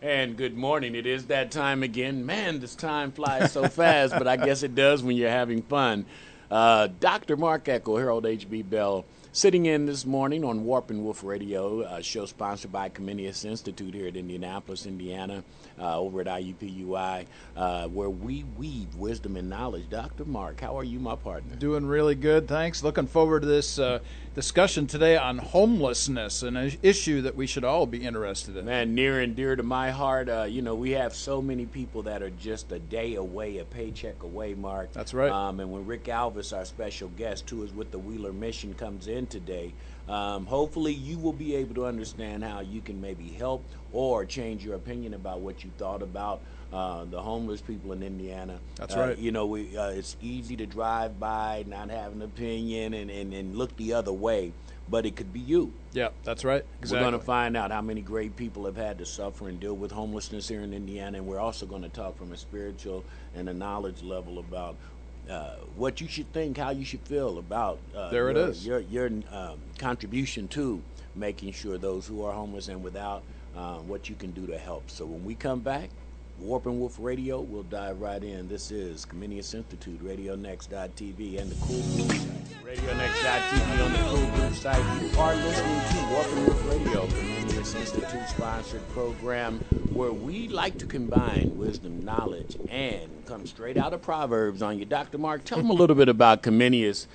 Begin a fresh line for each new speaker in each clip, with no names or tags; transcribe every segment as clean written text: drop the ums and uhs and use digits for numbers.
And good morning. It is that time again. Man, this time flies so fast, but I guess it does when you're having fun. Dr. Mark Eckel, Harold H.B. Bell, sitting in this morning on Warp and Woof Radio, a show sponsored by Comenius Institute here at Indianapolis, Indiana, over at IUPUI, where we weave wisdom and knowledge. Dr. Mark, how are you, my partner?
Doing really good, thanks. Looking forward to this discussion today on homelessness, an issue that we should all be interested in.
Man, near and dear to my heart. We have so many people that are just a day away, a paycheck away, Mark.
That's right.
And when Rick Alvis, our special guest, who is with the Wheeler Mission, comes in today, hopefully you will be able to understand how you can maybe help or change your opinion about what you thought about the homeless people in Indiana.
That's right.
It's easy to drive by, not have an opinion, and look the other way, but it could be you.
Yeah, that's right. Exactly.
We're going to find out how many great people have had to suffer and deal with homelessness here in Indiana, and we're also going to talk from a spiritual and a knowledge level about what you should think, how you should feel about your contribution to making sure those who are homeless and without, what you can do to help. So when we come back, Warp and Woof Radio, we'll dive right in. This is Comenius Institute, RadioNext.tv, and the Cool Blue site. RadioNext.tv on the Cool Blue site. You are listening to Warp and Woof Radio, Comenius Institute-sponsored program where we like to combine wisdom, knowledge, and come straight out of Proverbs on you. Dr. Mark, tell them a little bit about Comenius.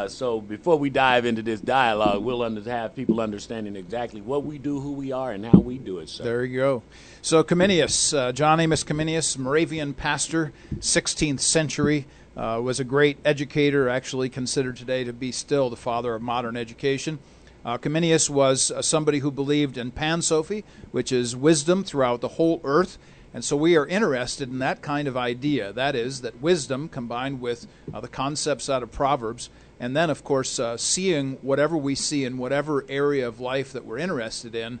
So before we dive into this dialogue, we'll have people understanding exactly what we do, who we are, and how we do it. So.
There you go. So Comenius, John Amos Comenius, Moravian pastor, 16th century, was a great educator, actually considered today to be still the father of modern education. Comenius was somebody who believed in pansophy, which is wisdom throughout the whole earth. And so we are interested in that kind of idea. That is, that wisdom combined with the concepts out of Proverbs, and then, of course, seeing whatever we see in whatever area of life that we're interested in,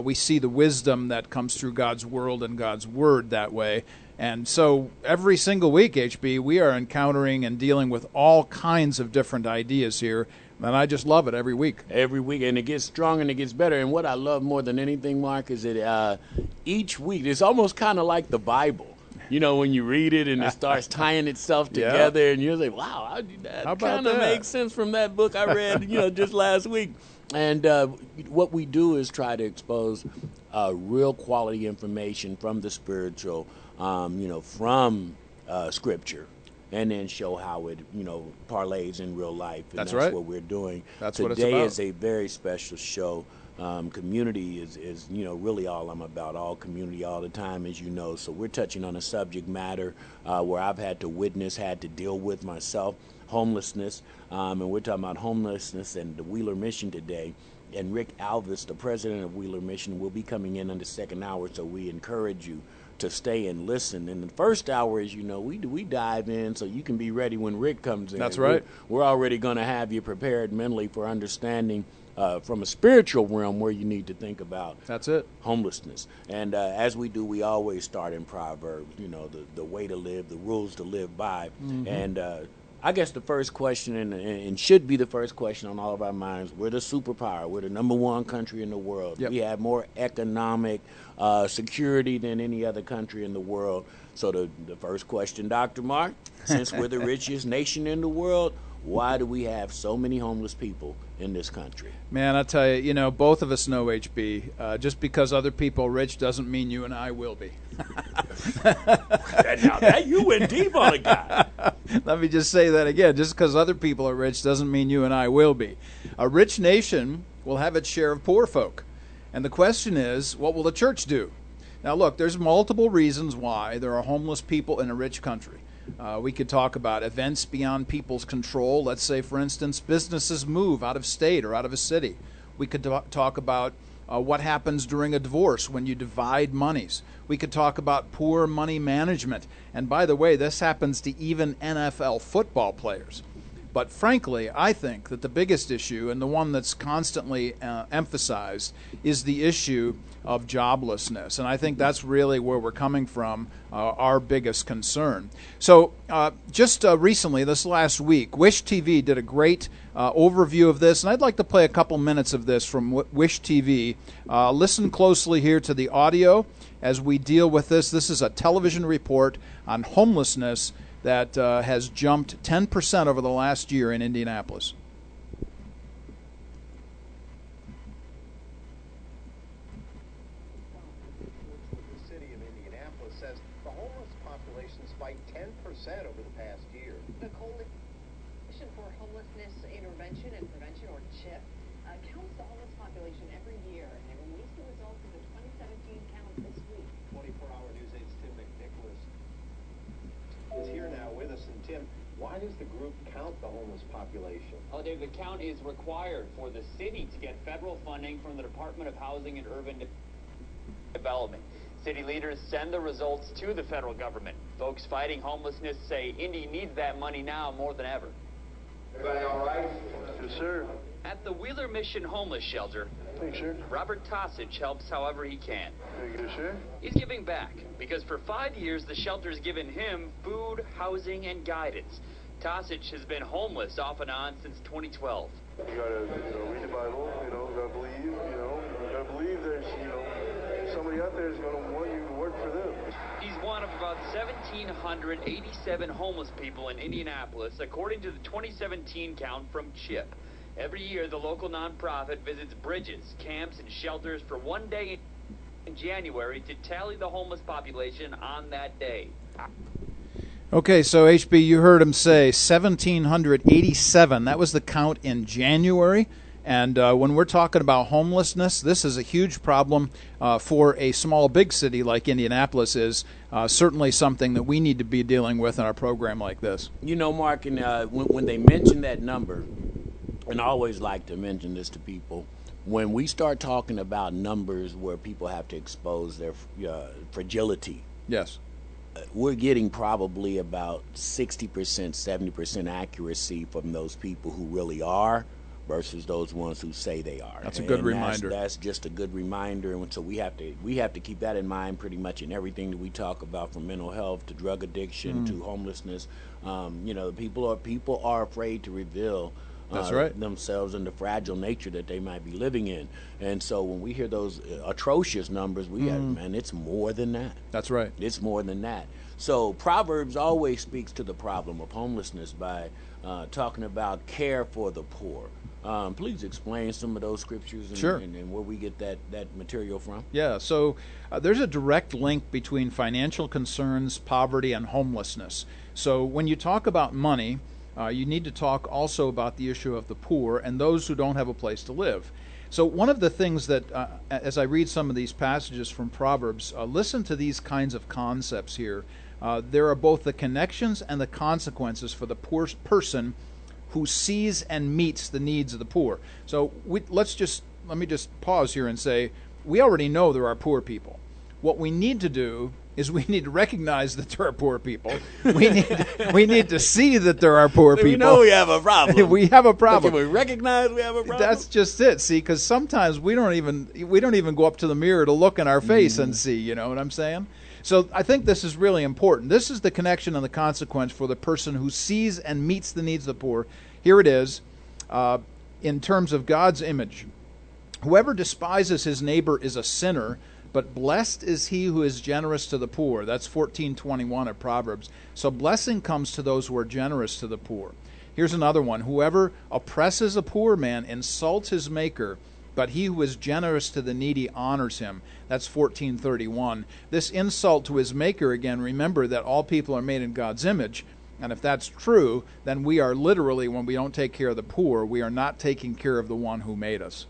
we see the wisdom that comes through God's world and God's word that way. And so every single week, HB, we are encountering and dealing with all kinds of different ideas here. And I just love it every week.
Every week, and it gets stronger and it gets better. And what I love more than anything, Mark, is that each week, it's almost kind of like the Bible. You know, when you read it and it starts tying itself together, and you're like, wow, that kind of makes sense from that book I read, just last week. And what we do is try to expose real quality information from the spiritual, from Scripture. And then show how it, parlays in real life. And that's
right.
What we're doing.
That's
Today
what it's about.
Is a very special show. Community is really all I'm about. All community, all the time, as you know. So we're touching on a subject matter where I've had to witness, had to deal with myself, homelessness. And we're talking about homelessness and the Wheeler Mission today. And Rick Alvis, the president of Wheeler Mission, will be coming in the second hour. So we encourage you to stay and listen. In the first hour, as you know, we dive in so you can be ready when Rick comes in.
That's right.
We're already going to have you prepared mentally for understanding from a spiritual realm where you need to think about homelessness. And as we do, we always start in Proverbs, the way to live, the rules to live by. Mm-hmm. And I guess the first question, and should be the first question on all of our minds, we're the superpower. We're the number one country in the world. Yep. We have more economic security than any other country in the world. So the first question, Dr. Mark, since we're the richest nation in the world, why do we have so many homeless people in this country?
Man, I tell you, both of us know, HB, just because other people are rich doesn't mean you and I will be.
Now that you went deep on it, guy.
Let me just say that again. Just because other people are rich doesn't mean you and I will be. A rich nation will have its share of poor folk. And the question is, what will the church do? Now, look, there's multiple reasons why there are homeless people in a rich country. We could talk about events beyond people's control. Let's say, for instance, businesses move out of state or out of a city. We could talk about what happens during a divorce when you divide monies. We could talk about poor money management. And by the way, this happens to even NFL football players. But frankly, I think that the biggest issue, and the one that's constantly emphasized, is the issue of joblessness. And I think that's really where we're coming from, our biggest concern. So just recently, this last week, Wish TV did a great overview of this, and I'd like to play a couple minutes of this from Wish TV. Listen closely here to the audio, as we deal with this. This is a television report on homelessness that has jumped 10% over the last year in Indianapolis.
The city of Indianapolis says the homeless population spiked 10% over the past year.
The Coalition for Homelessness Intervention and Prevention, or CHIP, counts the homeless population every year, and they released the results of the 2017 count this week.
24-hour News 8's Tim McNicholas is here now with us. And Tim, why does the group count the homeless population?
Oh, Dave, the count is required for the city to get federal funding from the Department of Housing and Urban Development. City leaders send the results to the federal government. Folks fighting homelessness say Indy needs that money now more than ever.
Everybody all right? Yes, sir.
At the Wheeler Mission Homeless Shelter,
Thanks, sir.
Robert Tosich helps however he can.
Thank you, sir.
He's giving back because for 5 years the shelter's given him food, housing, and guidance. Tosich has been homeless off and on since 2012.
You gotta, read the Bible, you gotta believe, you gotta believe there's, somebody out there is gonna want you to work for them.
He's one of about 1,787 homeless people in Indianapolis, according to the 2017 count from CHIP. Every year, the local nonprofit visits bridges, camps, and shelters for one day in January to tally the homeless population on that day.
Okay, so HB, you heard him say 1,787. That was the count in January. And when we're talking about homelessness, this is a huge problem for a small, big city like Indianapolis is. Certainly something that we need to be dealing with in our program like this.
You know, Mark, and when they mention that number, and I always like to mention this to people, when we start talking about numbers where people have to expose their fragility,
yes,
we're getting probably about 60%, 70% accuracy from those people who really are versus those ones who say they are.
That's a good reminder.
That's just a good reminder, and so we have to keep that in mind pretty much in everything that we talk about, from mental health to drug addiction to homelessness. People are afraid to reveal
That's right.
themselves and the fragile nature that they might be living in. And so when we hear those atrocious numbers, man, it's more than that.
That's right.
It's more than that. So Proverbs always speaks to the problem of homelessness by talking about care for the poor. Please explain some of those scriptures and,
Sure.
and where we get that material from.
Yeah, so there's a direct link between financial concerns, poverty, and homelessness. So when you talk about money, you need to talk also about the issue of the poor and those who don't have a place to live. So one of the things that, as I read some of these passages from Proverbs, listen to these kinds of concepts here. There are both the connections and the consequences for the poor person who sees and meets the needs of the poor. So let me just pause here and say, we already know there are poor people. What we need to do is we need to recognize that there are poor people. We need to see that there are poor people.
We know we have a problem.
We have a problem.
Can we recognize we have a problem?
That's just it. See, because sometimes we don't even go up to the mirror to look in our face and see. You know what I'm saying? So I think this is really important. This is the connection and the consequence for the person who sees and meets the needs of the poor. Here it is, in terms of God's image. Whoever despises his neighbor is a sinner, but blessed is he who is generous to the poor. That's 14:21 of Proverbs. So blessing comes to those who are generous to the poor. Here's another one. Whoever oppresses a poor man insults his maker, but he who is generous to the needy honors him. That's 14:31. This insult to his maker, again, remember that all people are made in God's image. And if that's true, then we are literally, when we don't take care of the poor, we are not taking care of the one who made us.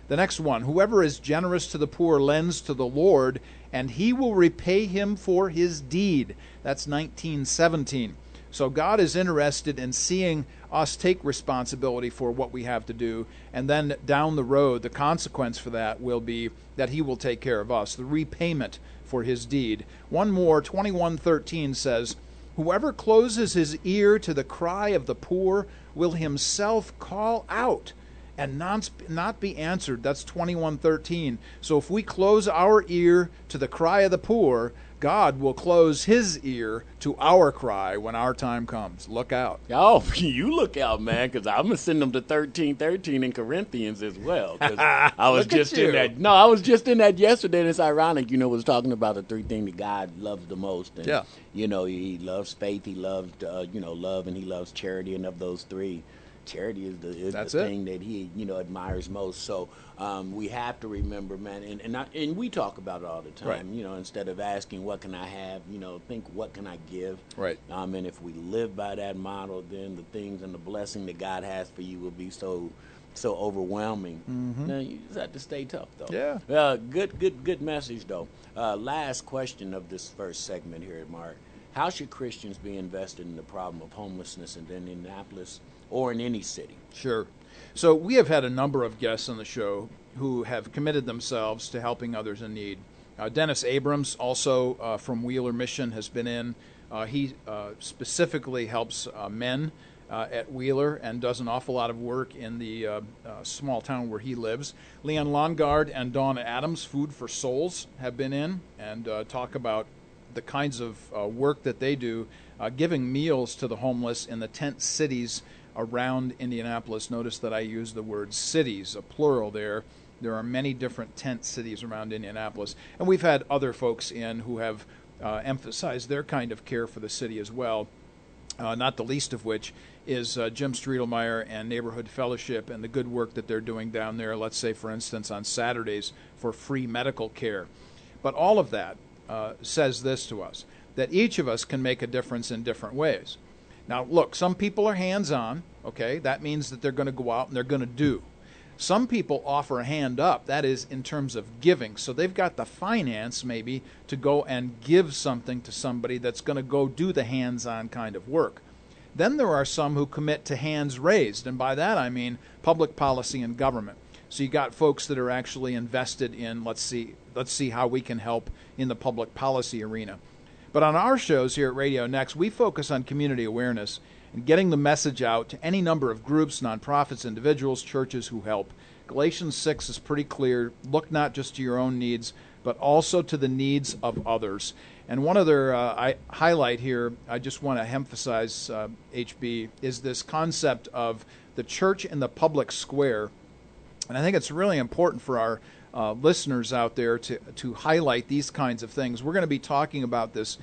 The next one, whoever is generous to the poor lends to the Lord, and he will repay him for his deed. That's 19:17. So God is interested in seeing us take responsibility for what we have to do, and then down the road, the consequence for that will be that he will take care of us, the repayment for his deed. One more, 21:13 says, whoever closes his ear to the cry of the poor will himself call out, and not be answered. That's 21:13. So if we close our ear to the cry of the poor, God will close his ear to our cry when our time comes. Look out.
Oh, you look out, man, because I'm going to send them to 13:13 in Corinthians as well. 'Cause I was
Look at
just
you.
in that. No, I was just in that yesterday, and it's ironic, was talking about the three things that God loves the most. And,
Yeah.
He loves faith, he loves, love, and he loves charity. And of those three, charity is the
That's it.
thing that he, admires most. So we have to remember, man, and we talk about it all the time.
Right.
Instead of asking what can I have, think what can I give.
Right.
And if we live by that model, then the things and the blessing that God has for you will be so overwhelming. Now, you just have to stay tough, though.
Yeah.
Good message, though. Last question of this first segment here, Mark. How should Christians be invested in the problem of homelessness in Indianapolis or in any city?
Sure. So we have had a number of guests on the show who have committed themselves to helping others in need. Dennis Abrams, also from Wheeler Mission, has been in. He specifically helps men at Wheeler and does an awful lot of work in the small town where he lives. Leon Longard and Dawn Adams, Food for Souls, have been in and talk about the kinds of work that they do, giving meals to the homeless in the tent cities around Indianapolis. Notice that I use the word cities, a plural there. There are many different tent cities around Indianapolis. And we've had other folks in who have emphasized their kind of care for the city as well, not the least of which is Jim Striedelmeyer and Neighborhood Fellowship and the good work that they're doing down there, let's say, for instance, on Saturdays for free medical care. But all of that says this to us, that each of us can make a difference in different ways. Now, look, some people are hands-on, okay? That means that they're going to go out and they're going to do. Some people offer a hand up, that is in terms of giving. So they've got the finance maybe to go and give something to somebody that's going to go do the hands-on kind of work. Then there are some who commit to hands raised, and by that I mean public policy and government. So you got folks that are actually invested in, let's see how we can help in the public policy arena. But on our shows here at Radio Next, we focus on community awareness and getting the message out to any number of groups, nonprofits, individuals, churches who help. Galatians 6 is pretty clear. Look not just to your own needs, but also to the needs of others. And one other highlight here, I just want to emphasize, HB, is this concept of the church in the public square. And I think it's really important for our listeners out there to highlight these kinds of things. We're going to be talking about this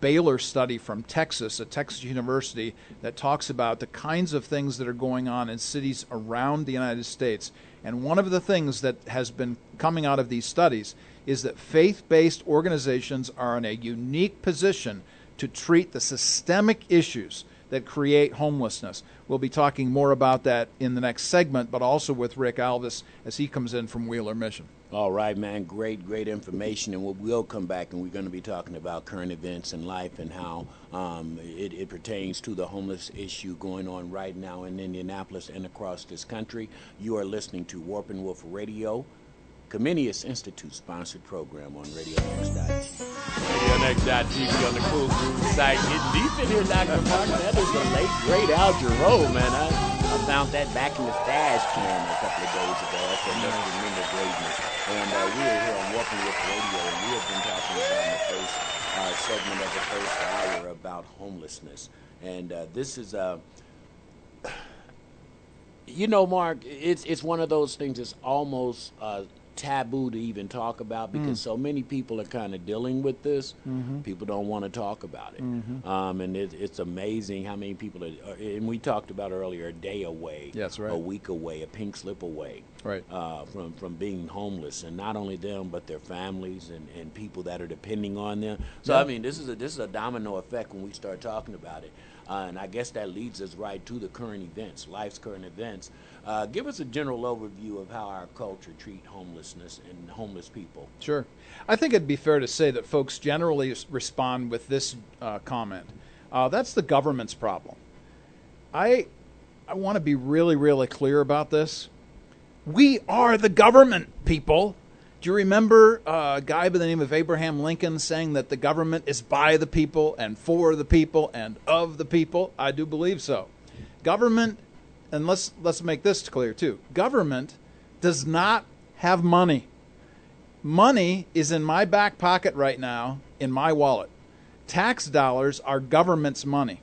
Baylor study from Texas, a Texas university, that talks about the kinds of things that are going on in cities around the United States. And one of the things that has been coming out of these studies is that faith-based organizations are in a unique position to treat the systemic issues that create homelessness. We'll be talking more about that in the next segment, but also with Rick Alvis as he comes in from Wheeler Mission.
All right, man. Great information. And we'll come back and we're going to be talking about current events in life and how it pertains to the homeless issue going on right now in Indianapolis and across this country. You are listening to Warp and Woof Radio, Comenius Institute-sponsored program on RadioNext.tv. RadioNext.tv on the Cool Groove site. Getting deep in here, Dr. Martin. That is the late, great Al Jarreau, man. I found that back in the stash can a couple of days ago. I can never remember greatness. And we are here on Warp and Woof Radio, and we have been talking about in the first segment of the first hour about homelessness. And this is Mark, it's one of those things that's almost taboo to even talk about because so many people are kind of dealing with this. People don't want to talk about it. And it's amazing how many people are, and we talked about earlier, a day away,
That's right.
a week away, a pink slip away
Right.
from being homeless, and not only them but their families and people that are depending on them. So
Yeah.
I mean, this is a domino effect when we start talking about it. And I guess that leads us right to the current events, life's current events. Give us a general overview of how our culture treats homelessness and homeless people.
Sure. I think it'd be fair to say that folks generally respond with this comment. That's the government's problem. I want to be really, really clear about this. We are the government, people. Do you remember a guy by the name of Abraham Lincoln saying that the government is by the people and for the people and of the people? I do believe so. Government and let's make this clear too. Government does not have money. Money is in my back pocket right now in my wallet. Tax dollars are government's money.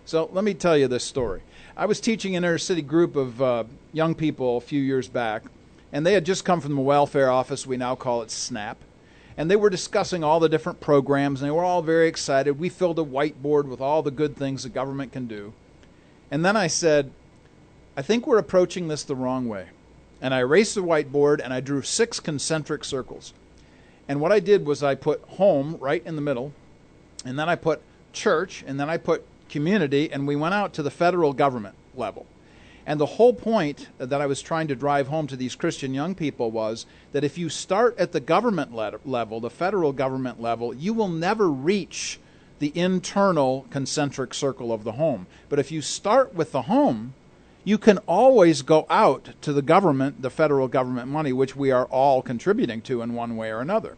So let me tell you this story. I was teaching an inner city group of young people a few years back, and they had just come from the welfare office. We now call it SNAP. And they were discussing all the different programs, and they were all very excited. We filled a whiteboard with all the good things the government can do. And then I said, I think we're approaching this the wrong way. And I erased the whiteboard, and I drew 6 concentric circles. And what I did was I put home right in the middle, and then I put church, and then I put community, and we went out to the federal government level. And the whole point that I was trying to drive home to these Christian young people was that if you start at the government level, the federal government level, you will never reach the internal concentric circle of the home. But if you start with the home, you can always go out to the government, the federal government money, which we are all contributing to in one way or another,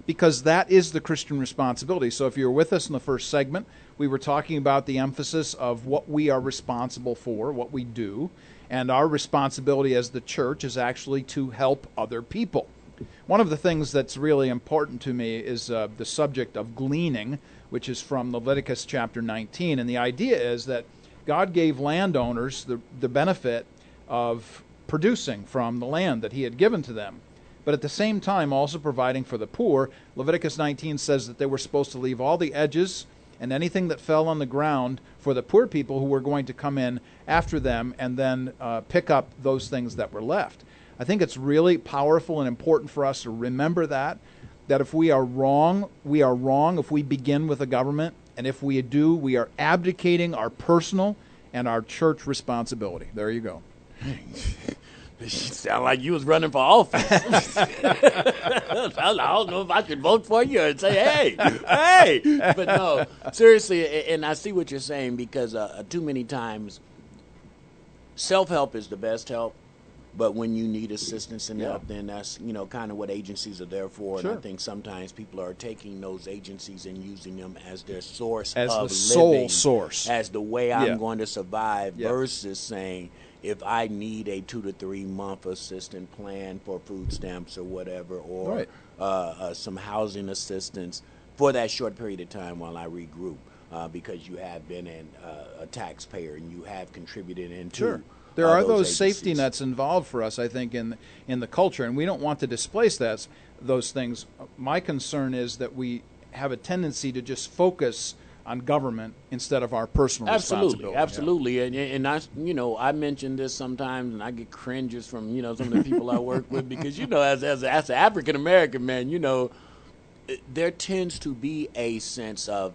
because that is the Christian responsibility. So if you're with us in the first segment, we were talking about the emphasis of what we are responsible for, what we do, and our responsibility as the church is actually to help other people. One of the things that's really important to me is the subject of gleaning, which is from Leviticus chapter 19, and the idea is that God gave landowners the benefit of producing from the land that he had given to them, but at the same time also providing for the poor. Leviticus 19 says that they were supposed to leave all the edges and anything that fell on the ground for the poor people who were going to come in after them and then pick up those things that were left. I think it's really powerful and important for us to remember that if we are wrong, we are wrong if we begin with the government, and if we do, we are abdicating our personal and our church responsibility. There you go.
You sound like you was running for office. I don't know if I could vote for you and say, hey. But no, seriously, and I see what you're saying, because too many times self-help is the best help. But when you need assistance and help, then that's, kind of what agencies are there for.
Sure.
And I think sometimes people are taking those agencies and using them as their source
as
of
the sole
living,
source,
as the way I'm going to survive,
Yeah.
versus saying, if I need a 2 to 3 month assistance plan for food stamps or whatever, or some housing assistance for that short period of time while I regroup, because you have been a taxpayer and you have contributed into.
Sure. There are those
agencies.
safety nets involved for us, I think, in the culture, and we don't want to displace those things. My concern is that we have a tendency to just focus on government instead of our personal responsibility.
Absolutely. And I, I mention this sometimes, and I get cringes from, some of the people I work with, because, as an African American man, there tends to be a sense of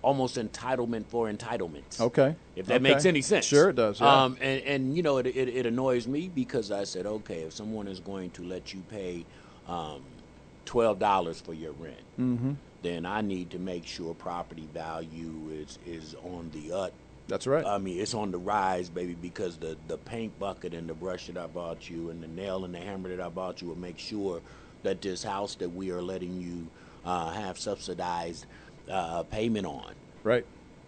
almost entitlement for entitlements.
Okay.
If that makes any sense.
Sure it does. Yeah.
And it annoys me, because I said, okay, if someone is going to let you pay $12 for your rent, then I need to make sure property value is on the
That's right.
I mean, it's on the rise, baby, because the paint bucket and the brush that I bought you and the nail and the hammer that I bought you will make sure that this house that we are letting you have subsidized payment on,
right,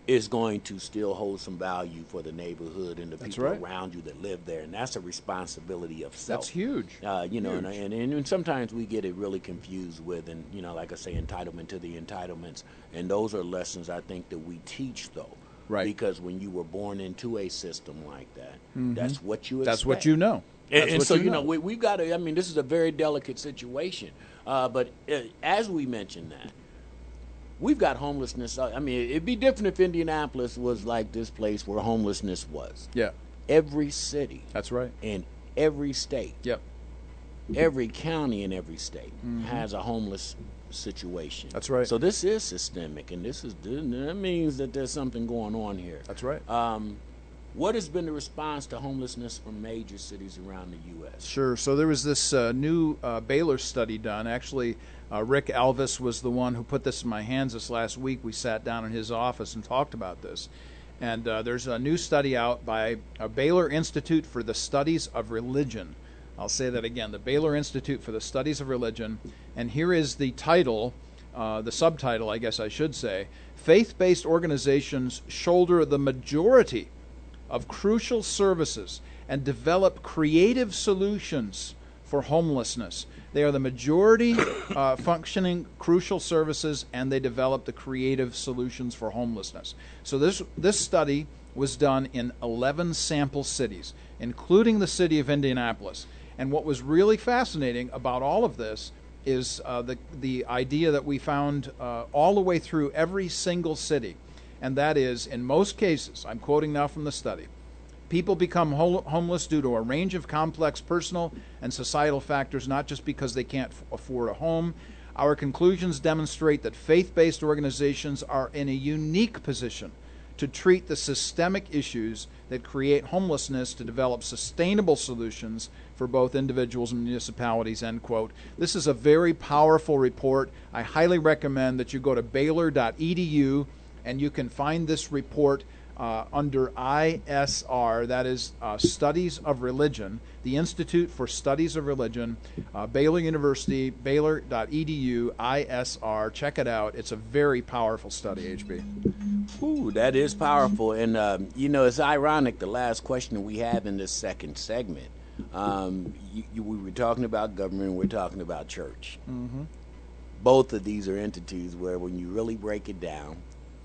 is going to still hold some value for the neighborhood and the people around you that live there. And that's a responsibility of self.
That's huge.
Huge. And sometimes we get it really confused with, and, like I say, entitlement to the entitlements. And those are lessons I think that we teach, though.
Right.
Because when you were born into a system like that, that's what you expect.
That's what you know.
And so, we've got to, this is a very delicate situation. But as we mentioned that, we've got homelessness. It'd be different if Indianapolis was like this place where homelessness was.
Yeah.
Every city.
That's right.
In every state.
Yep.
Every county in every state has a homeless situation.
That's right.
So this is systemic, and that means that there's something going on here.
That's right.
What has been the response to homelessness from major cities around the U.S.?
Sure. So there was this new Baylor study done. Actually, Rick Alvis was the one who put this in my hands this last week. We sat down in his office and talked about this. And there's a new study out by a Baylor Institute for the Studies of Religion. I'll say that again, the Baylor Institute for the Studies of Religion. And here is the title, the subtitle, I guess I should say: Faith-Based Organizations Shoulder the Majority of crucial services and develop creative solutions for homelessness. They are the majority functioning crucial services, and they develop the creative solutions for homelessness. So this study was done in 11 sample cities, including the city of Indianapolis. And what was really fascinating about all of this is the idea that we found all the way through every single city, and that is, in most cases, I'm quoting now from the study, people become homeless due to a range of complex personal and societal factors, not just because they can't afford a home. Our conclusions demonstrate that faith-based organizations are in a unique position to treat the systemic issues that create homelessness, to develop sustainable solutions for both individuals and municipalities, end quote. This is a very powerful report. I highly recommend that you go to Baylor.edu, and you can find this report under ISR, that is Studies of Religion, the Institute for Studies of Religion, Baylor University, Baylor.edu, ISR. Check it out. It's a very powerful study, HB.
Ooh, that is powerful. And, it's ironic, the last question we have in this second segment, we were talking about government, we're talking about church.
Mm-hmm.
Both of these are entities where, when you really break it down,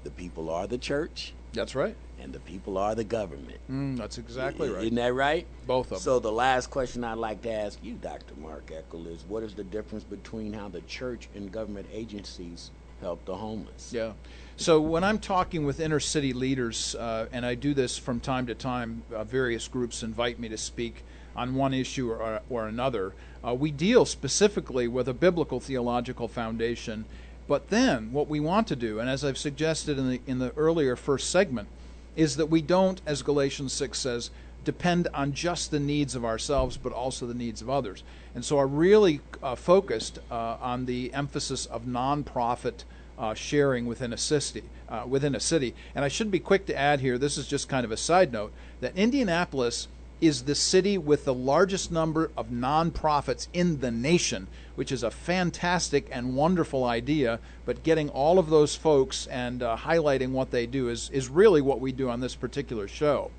the people are the church.
That's right.
And the people are the government.
That's exactly right.
Isn't that right?
Both of them.
So the last question I'd like to ask you, Dr. Mark Eckel, is what is the difference between how the church and government agencies help the homeless?
Yeah. So when I'm talking with inner city leaders, and I do this from time to time, various groups invite me to speak on one issue or another, we deal specifically with a biblical theological foundation. But then what we want to do, and as I've suggested in the earlier first segment, is that we don't, as Galatians 6 says, depend on just the needs of ourselves, but also the needs of others. And so I really focused on the emphasis of nonprofit sharing within a city. And I should be quick to add here, this is just kind of a side note, that Indianapolis is the city with the largest number of nonprofits in the nation, which is a fantastic and wonderful idea, but getting all of those folks and highlighting what they do is really what we do on this particular show.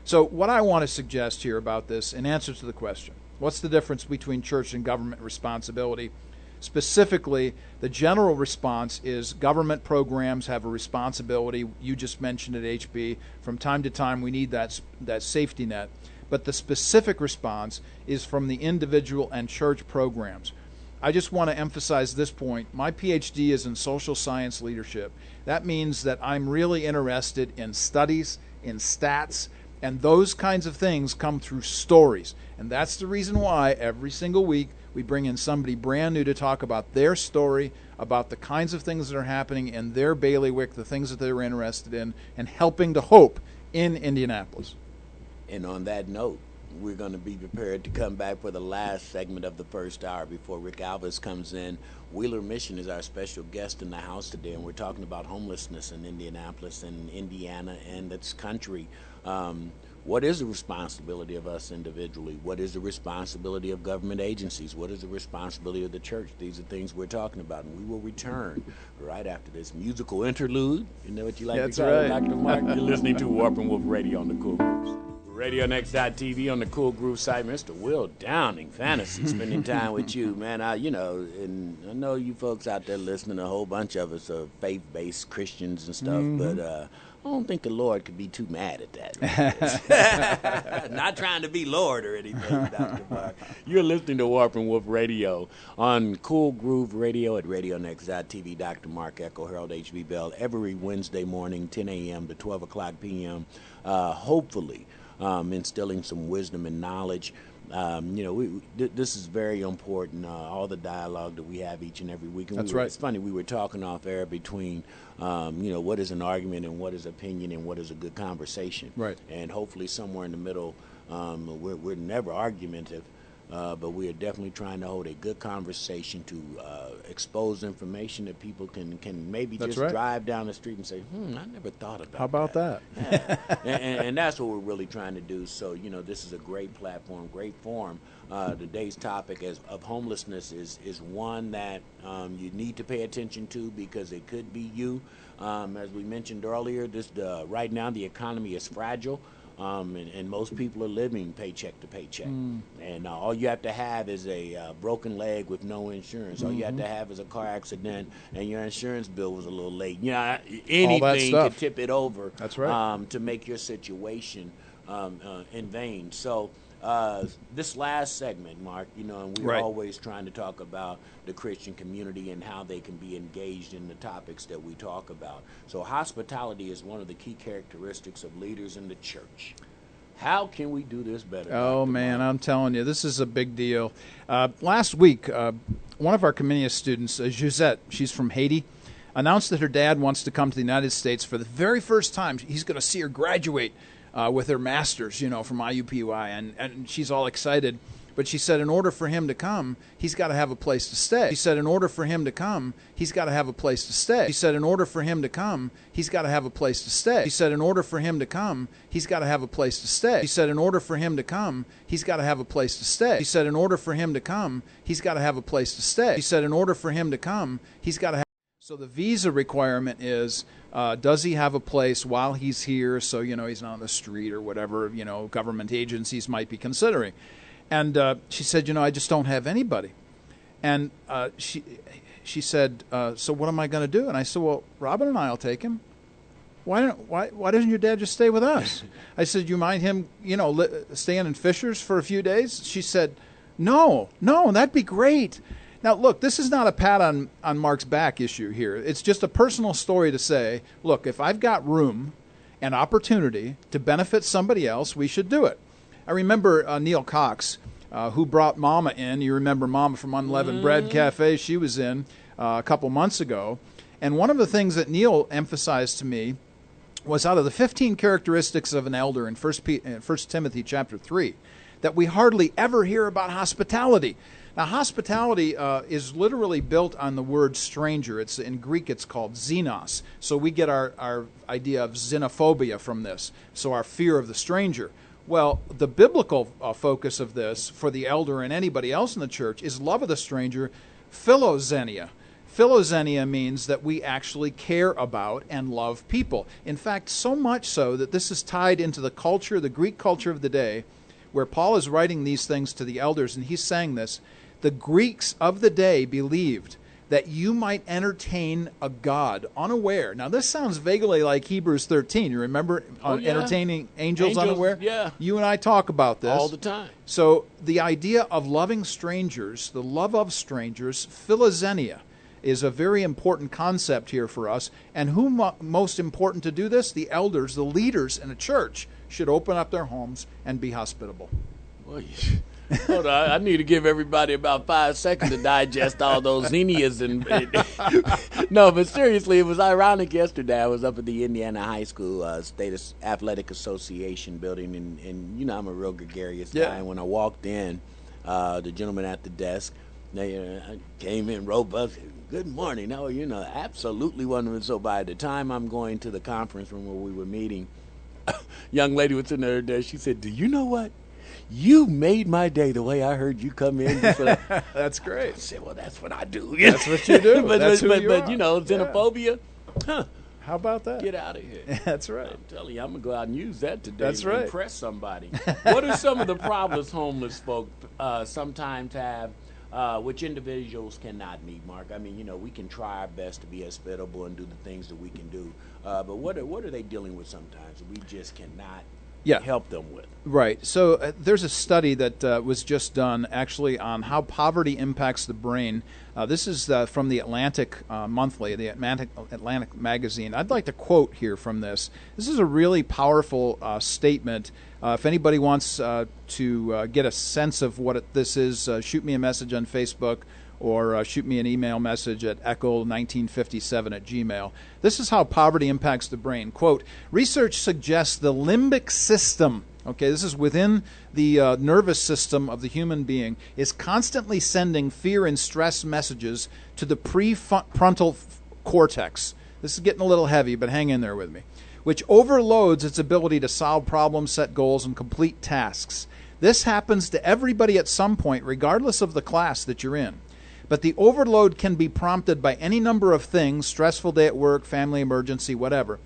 So what I want to suggest here about this, in answer to the question, what's the difference between church and government responsibility? Specifically, the general response is government programs have a responsibility. You just mentioned it, HB. From time to time, we need that safety net. But the specific response is from the individual and church programs. I just want to emphasize this point. My PhD is in social science leadership. That means that I'm really interested in studies, in stats, and those kinds of things come through stories. And that's the reason why every single week we bring in somebody brand new to talk about their story, about the kinds of things that are happening in their bailiwick, the things that they're interested in, and helping to hope in Indianapolis.
And on that note, we're going to be prepared to come back for the last segment of the first hour before Rick Alvis comes in. Wheeler Mission is our special guest in the house today, and we're talking about homelessness in Indianapolis and Indiana and its country. What is the responsibility of us individually? What is the responsibility of government agencies? What is the responsibility of the church? These are things we're talking about, and we will return right after this musical interlude. You know what you like
That's
to call it,
right.
Dr. Mark? You're listening to Warp and Wolf Radio on the Cool Grooves. RadioNext.tv on the Cool Groove site. Mr. Will Downing, fantasy, spending time with you, man. And I know you folks out there listening, a whole bunch of us are faith-based Christians and stuff, but I don't think the Lord could be too mad at that. Not trying to be Lord or anything, Dr. Mark. You're listening to Warp and Wolf Radio on Cool Groove Radio at RadioNext.tv. Dr. Mark Eckel, Harold H.B. Bell, every Wednesday morning, 10 a.m. to 12 o'clock p.m. Hopefully, instilling some wisdom and knowledge. This is very important, all the dialogue that we have each and every week. And
That's right.
It's funny, we were talking off air between, what is an argument and what is opinion and what is a good conversation.
Right.
And hopefully somewhere in the middle, we're never argumentative, but we are definitely trying to hold a good conversation to expose information that people can maybe
That's
just
right.
drive down the street and say, I never thought about that.
How about that?
Yeah. and that's what we're really trying to do. So, this is a great platform, great forum. Today's topic of homelessness is one that you need to pay attention to because it could be you. As we mentioned earlier, right now the economy is fragile. and most people are living paycheck to paycheck. And all you have to have is a broken leg with no insurance. All you have to have is a car accident, and your insurance bill was a little late. Anything could tip it over.
That's right.
To make your situation in vain. So this last segment, Mark, and we're always trying to talk about the Christian community and how they can be engaged in the topics that we talk about. So hospitality is one of the key characteristics of leaders in the church. How can we do this better?
Oh,
Dr.
man,
Mark?
I'm telling you, this is a big deal. Last week, one of our Comenius students, Josette, she's from Haiti, announced that her dad wants to come to the United States for the very first time. He's going to see her graduate with her master's, from IUPUI, and she's all excited. But she said in order for him to come, he's got to have a place to stay. She said in order for him to come, he's got to have a place to stay. She said in order for him to come, he's got to have a place to stay. She said in order for him to come, he's got to have a place to stay. She said in order for him to come, he's got to have a place to stay. She said in order for him to come, he's got to have a place to stay. She said in order for him to come, he's got to have. So the visa requirement is, does he have a place while he's here so, he's not on the street or whatever, government agencies might be considering. And she said, I just don't have anybody. And she said, so what am I going to do? And I said, well, Robin and I will take him. Why doesn't your dad just stay with us? I said, you mind him, staying in Fisher's for a few days? She said, no, that'd be great. Now, look, this is not a pat on Mark's back issue here. It's just a personal story to say, look, if I've got room and opportunity to benefit somebody else, we should do it. I remember Neil Cox, who brought Mama in. You remember Mama from Unleavened Bread Cafe? She was in a couple months ago. And one of the things that Neil emphasized to me was out of the 15 characteristics of an elder in 1 Timothy chapter 3, that we hardly ever hear about hospitality. Now, hospitality is literally built on the word stranger. In Greek, it's called xenos. So we get our idea of xenophobia from this, so our fear of the stranger. Well, the biblical focus of this for the elder and anybody else in the church is love of the stranger, philoxenia. Philoxenia means that we actually care about and love people. In fact, so much so that this is tied into the culture, the Greek culture of the day, where Paul is writing these things to the elders, and he's saying this. The Greeks of the day believed that you might entertain a god unaware. Now, this sounds vaguely like Hebrews 13. You remember entertaining angels unaware?
Yeah.
You and I talk about this
all the time.
So the idea of loving strangers, the love of strangers, philoxenia, is a very important concept here for us. And who most important to do this? The elders, the leaders in a church should open up their homes and be hospitable.
Well, hold on, I need to give everybody about 5 seconds to digest all those Xenias. No, but seriously, it was ironic yesterday. I was up at the Indiana High School State Athletic Association building, and I'm a real gregarious guy. And when I walked in, the gentleman at the desk, they came in robust. Good morning. No, absolutely wasn't. So by the time I'm going to the conference room where we were meeting, young lady was sitting there. She said, "Do you know what? You made my day the way I heard you come in."
That's great.
I said, well, that's what I do.
That's what you do.
but
are.
Xenophobia,
How about that?
Get out of here.
That's right.
I'm telling you, I'm going to go out and use that today
That's
to
right.
impress somebody. What are some of the problems homeless folk sometimes have, which individuals cannot meet, Mark? I mean, we can try our best to be hospitable and do the things that we can do. But what are they dealing with sometimes that we just cannot help them with?
Right. So there's a study that was just done actually on how poverty impacts the brain. This is from the Atlantic Monthly, the Atlantic magazine. I'd like to quote here from this. This is a really powerful statement. If anybody wants to get a sense of what this is, shoot me a message on Facebook or shoot me an email message at echo1957@gmail. This is how poverty impacts the brain. Quote, research suggests the limbic system, okay, this is within the nervous system of the human being, is constantly sending fear and stress messages to the prefrontal cortex. This is getting a little heavy, but hang in there with me. Which overloads its ability to solve problems, set goals, and complete tasks. This happens to everybody at some point, regardless of the class that you're in. But the overload can be prompted by any number of things, stressful day at work, family emergency, whatever.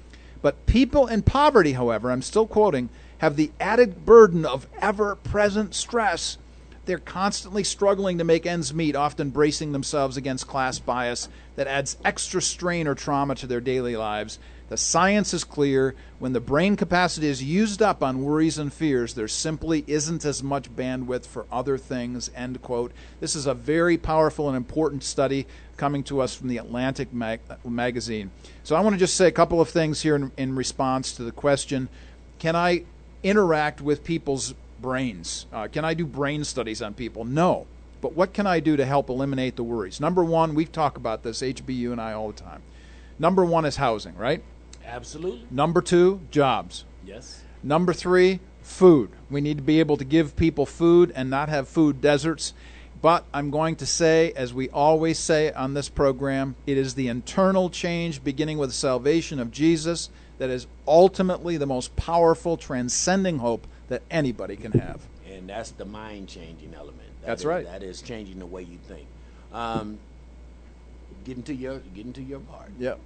But people in poverty, however, I'm still quoting, have the added burden of ever-present stress. They're constantly struggling to make ends meet, often bracing themselves against class bias that adds extra strain or trauma to their daily lives. The science is clear. When the brain capacity is used up on worries and fears, there simply isn't as much bandwidth for other things, end quote. This is a very powerful and important study coming to us from the Atlantic magazine. So I want to just say a couple of things here in response to the question, can I interact with people's brains? Can I do brain studies on people? No. But what can I do to help eliminate the worries? Number one, we talk about this, HBU and I, all the time. Number one is housing, right?
Absolutely.
Number two, jobs.
Yes.
Number three, food. We need to be able to give people food and not have food deserts. But I'm going to say, as we always say on this program, it is the internal change beginning with the salvation of Jesus that is ultimately the most powerful, transcending hope that anybody can have.
And that's the mind-changing element.
That's right.
That is changing the way you think. Getting to your part.
Yep.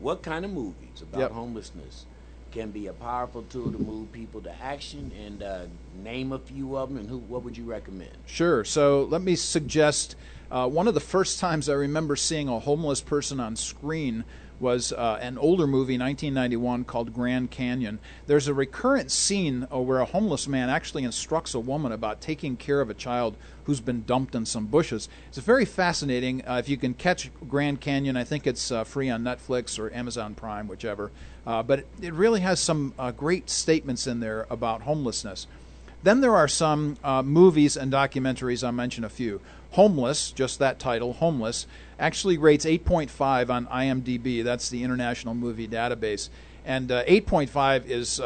What kind of movies about homelessness can be a powerful tool to move people to action? And name a few of them, and what would you recommend?
Sure. So let me suggest one of the first times I remember seeing a homeless person on screen was an older movie, 1991, called Grand Canyon. There's a recurrent scene where a homeless man actually instructs a woman about taking care of a child who's been dumped in some bushes. It's very fascinating. If you can catch Grand Canyon, I think it's free on Netflix or Amazon Prime, whichever. But it really has some great statements in there about homelessness. Then there are some movies and documentaries. I'll mention a few. Homeless, just that title, Homeless, actually rates 8.5 on IMDb. That's the International Movie Database. And 8.5 is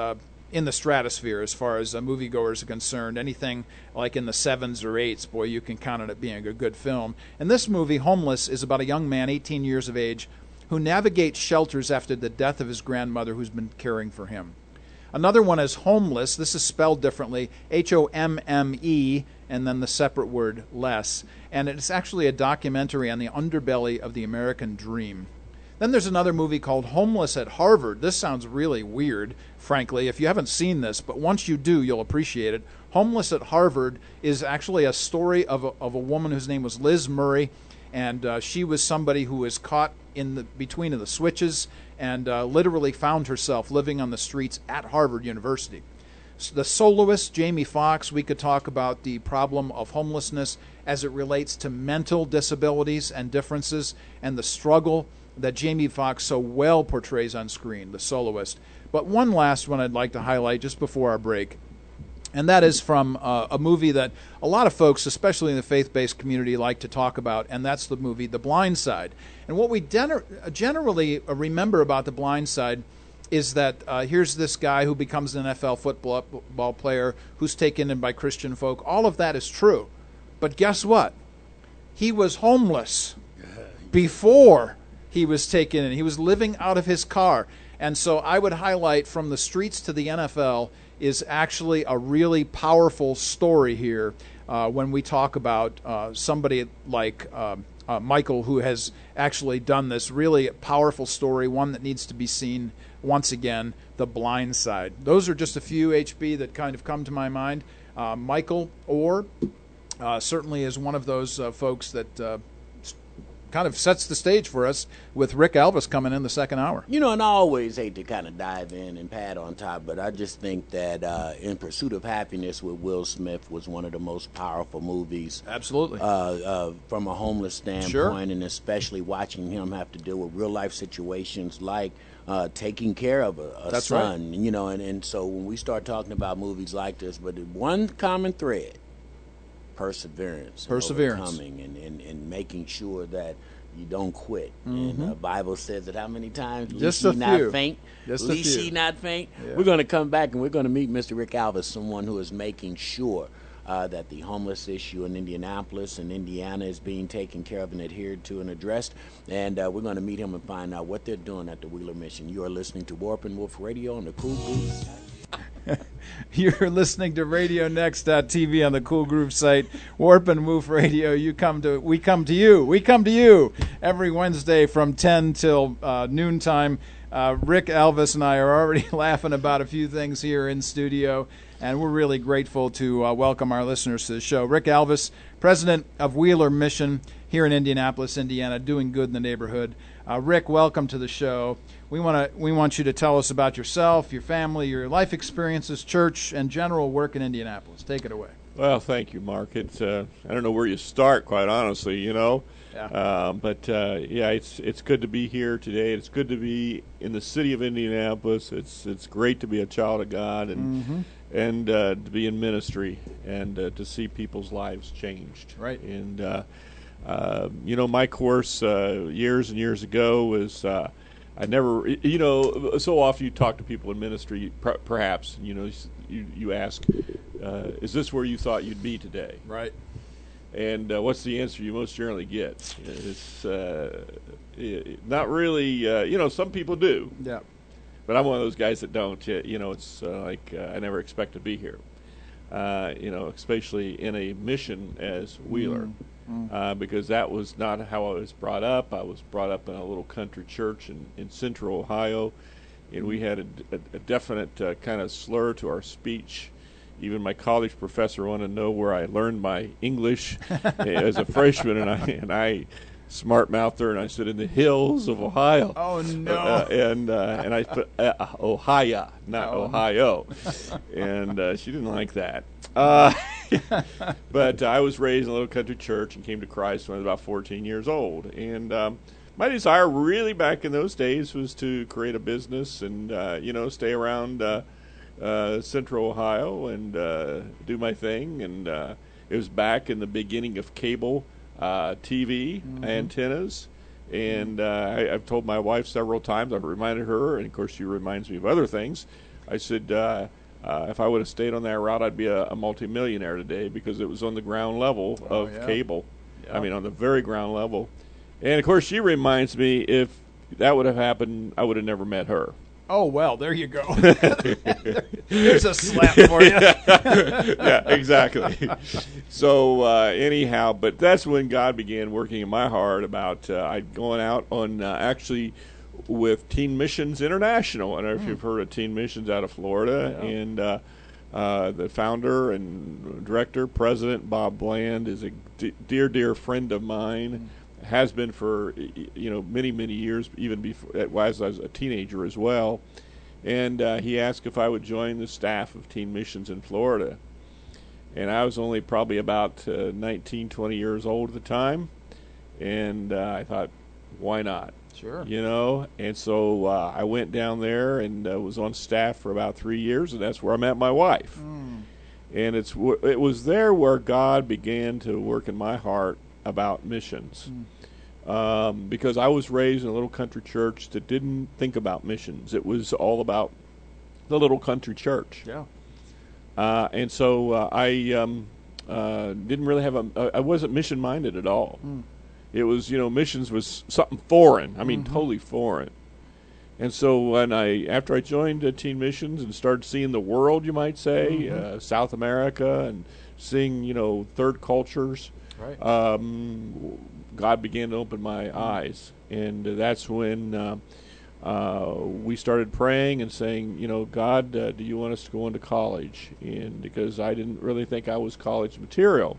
in the stratosphere as far as moviegoers are concerned. Anything like in the 7s or 8s, boy, you can count on it being a good film. And this movie, Homeless, is about a young man, 18 years of age, who navigates shelters after the death of his grandmother who's been caring for him. Another one is Homeless. This is spelled differently, Homme, and then the separate word less. And it's actually a documentary on the underbelly of the American dream. Then there's another movie called Homeless at Harvard. This sounds really weird, frankly, if you haven't seen this, but once you do, you'll appreciate it. Homeless at Harvard is actually a story of a woman whose name was Liz Murray, and she was somebody who was caught in between the switches and literally found herself living on the streets at Harvard University. The soloist, Jamie Foxx, we could talk about the problem of homelessness as it relates to mental disabilities and differences and the struggle that Jamie Foxx so well portrays on screen, the soloist. But one last one I'd like to highlight just before our break, and that is from a movie that a lot of folks, especially in the faith-based community, like to talk about, and that's the movie The Blind Side. And what we generally remember about The Blind Side is that here's this guy who becomes an NFL football player who's taken in by Christian folk. All of that is true. But guess what? He was homeless before he was taken in. He was living out of his car. And so I would highlight From the Streets to the NFL is actually a really powerful story here when we talk about somebody like Michael, who has actually done this really powerful story, one that needs to be seen once again, The Blind Side. Those are just a few, HB, that kind of come to my mind. Michael Orr certainly is one of those folks that kind of sets the stage for us with Rick Elvis coming in the second hour.
You know, and I always hate to kind of dive in and pat on top, but I just think that In Pursuit of Happiness with Will Smith was one of the most powerful movies.
Absolutely.
From a homeless standpoint,
Sure.
And especially watching him have to deal with real life situations like taking care of a
That's
son.
right.
You know, and so when we start talking about movies like this, but the one common thread, perseverance, and overcoming, and making sure that you don't quit. And the Bible says it how many times?
Just
Least
a
ye
few.
not faint.
Just a
Least
few.
ye not faint.
Yeah.
We're going to come back and we're going to meet Mr. Rick Alvis, someone who is making sure that the homeless issue in Indianapolis and Indiana is being taken care of and adhered to and addressed. And we're going to meet him and find out what they're doing at the Wheeler Mission. You are listening to Warp and Wolf Radio on the Cool Goose.
You're listening to RadioNext.tv on the Cool Groove site, Warp and Woof Radio. We come to you every Wednesday from 10 till noontime. Rick, Elvis, and I are already laughing about a few things here in studio, and we're really grateful to welcome our listeners to the show. Rick Elvis, president of Wheeler Mission here in Indianapolis, Indiana, doing good in the neighborhood. Rick, welcome to the show. We want you to tell us about yourself, your family, your life experiences, church, and general work in Indianapolis. Take it away.
Well, thank you, Mark. It's I don't know where you start, quite honestly.
Yeah.
It's good to be here today. It's good to be in the city of Indianapolis. It's great to be a child of God and to be in ministry and to see people's lives changed.
Right.
And my course years and years ago was I never, so often you talk to people in ministry, perhaps, you ask, is this where you thought you'd be today?
Right.
And what's the answer you most generally get? It's not really, some people do.
Yeah.
But I'm one of those guys that don't. It's I never expect to be here, especially in a mission as Wheeler. Because that was not how I was brought up. I was brought up in a little country church in central Ohio, and we had a definite kind of slur to our speech. Even my college professor wanted to know where I learned my English as a freshman, and I smart-mouthed her, and I said, in the hills of Ohio.
Oh, no.
And I put Ohio, not Ohio. And she didn't like that. But I was raised in a little country church and came to Christ when I was about 14 years old. And my desire really back in those days was to create a business and, stay around central Ohio and do my thing. And it was back in the beginning of cable TV antennas. And I've told my wife several times, I've reminded her, and of course she reminds me of other things. I said, if I would have stayed on that route, I'd be a multimillionaire today, because it was on the ground level of cable. Yeah. I mean, on the very ground level. And, of course, she reminds me, if that would have happened, I would have never met her.
Oh, well, there you go. There's a slap for you.
Yeah, exactly. So, anyhow, but that's when God began working in my heart about I'd gone out on actually with Teen Missions International. I don't know if you've heard of Teen Missions out of Florida. Yeah. And the founder and director, President Bob Bland, is a dear, dear friend of mine. Has been for many, many years, even before as I was a teenager as well. And he asked if I would join the staff of Teen Missions in Florida. And I was only probably about 19, 20 years old at the time. And I thought, why not?
Sure.
And so I went down there and was on staff for about 3 years, and that's where I met my wife. And it was there where God began to work in my heart about missions. Because I was raised in a little country church that didn't think about missions. It was all about the little country church.
Yeah.
And so I didn't really have I wasn't mission-minded at all. It was, missions was something foreign. I mean, totally foreign. And so after I joined Teen Missions and started seeing the world, you might say, South America, and seeing, third cultures,
right.
God began to open my eyes. And that's when we started praying and saying, God, do you want us to go into college? And because I didn't really think I was college material.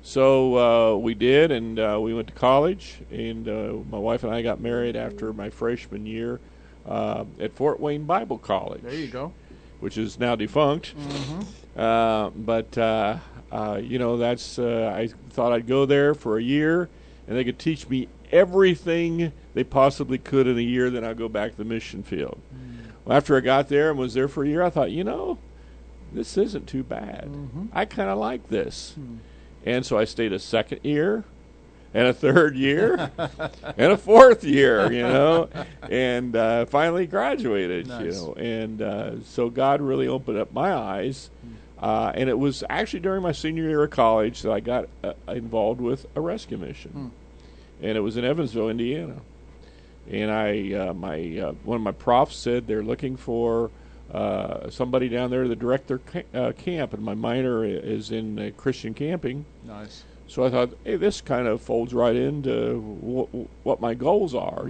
So we did, and we went to college, and my wife and I got married after my freshman year at Fort Wayne Bible College.
There you go.
Which is now defunct. But I thought I'd go there for a year, and they could teach me everything they possibly could in a year, then I'd go back to the mission field. Well, after I got there and was there for a year, I thought, this isn't too bad. I kind of like this. And so I stayed a second year, and a third year, and a fourth year, and finally graduated,
Nice.
And so God really opened up my eyes, and it was actually during my senior year of college that I got involved with a rescue mission, and it was in Evansville, Indiana. And one of my profs said they're looking for somebody down there to direct their camp, and my minor is in Christian camping.
Nice.
So I thought, hey, this kind of folds right into what my goals are,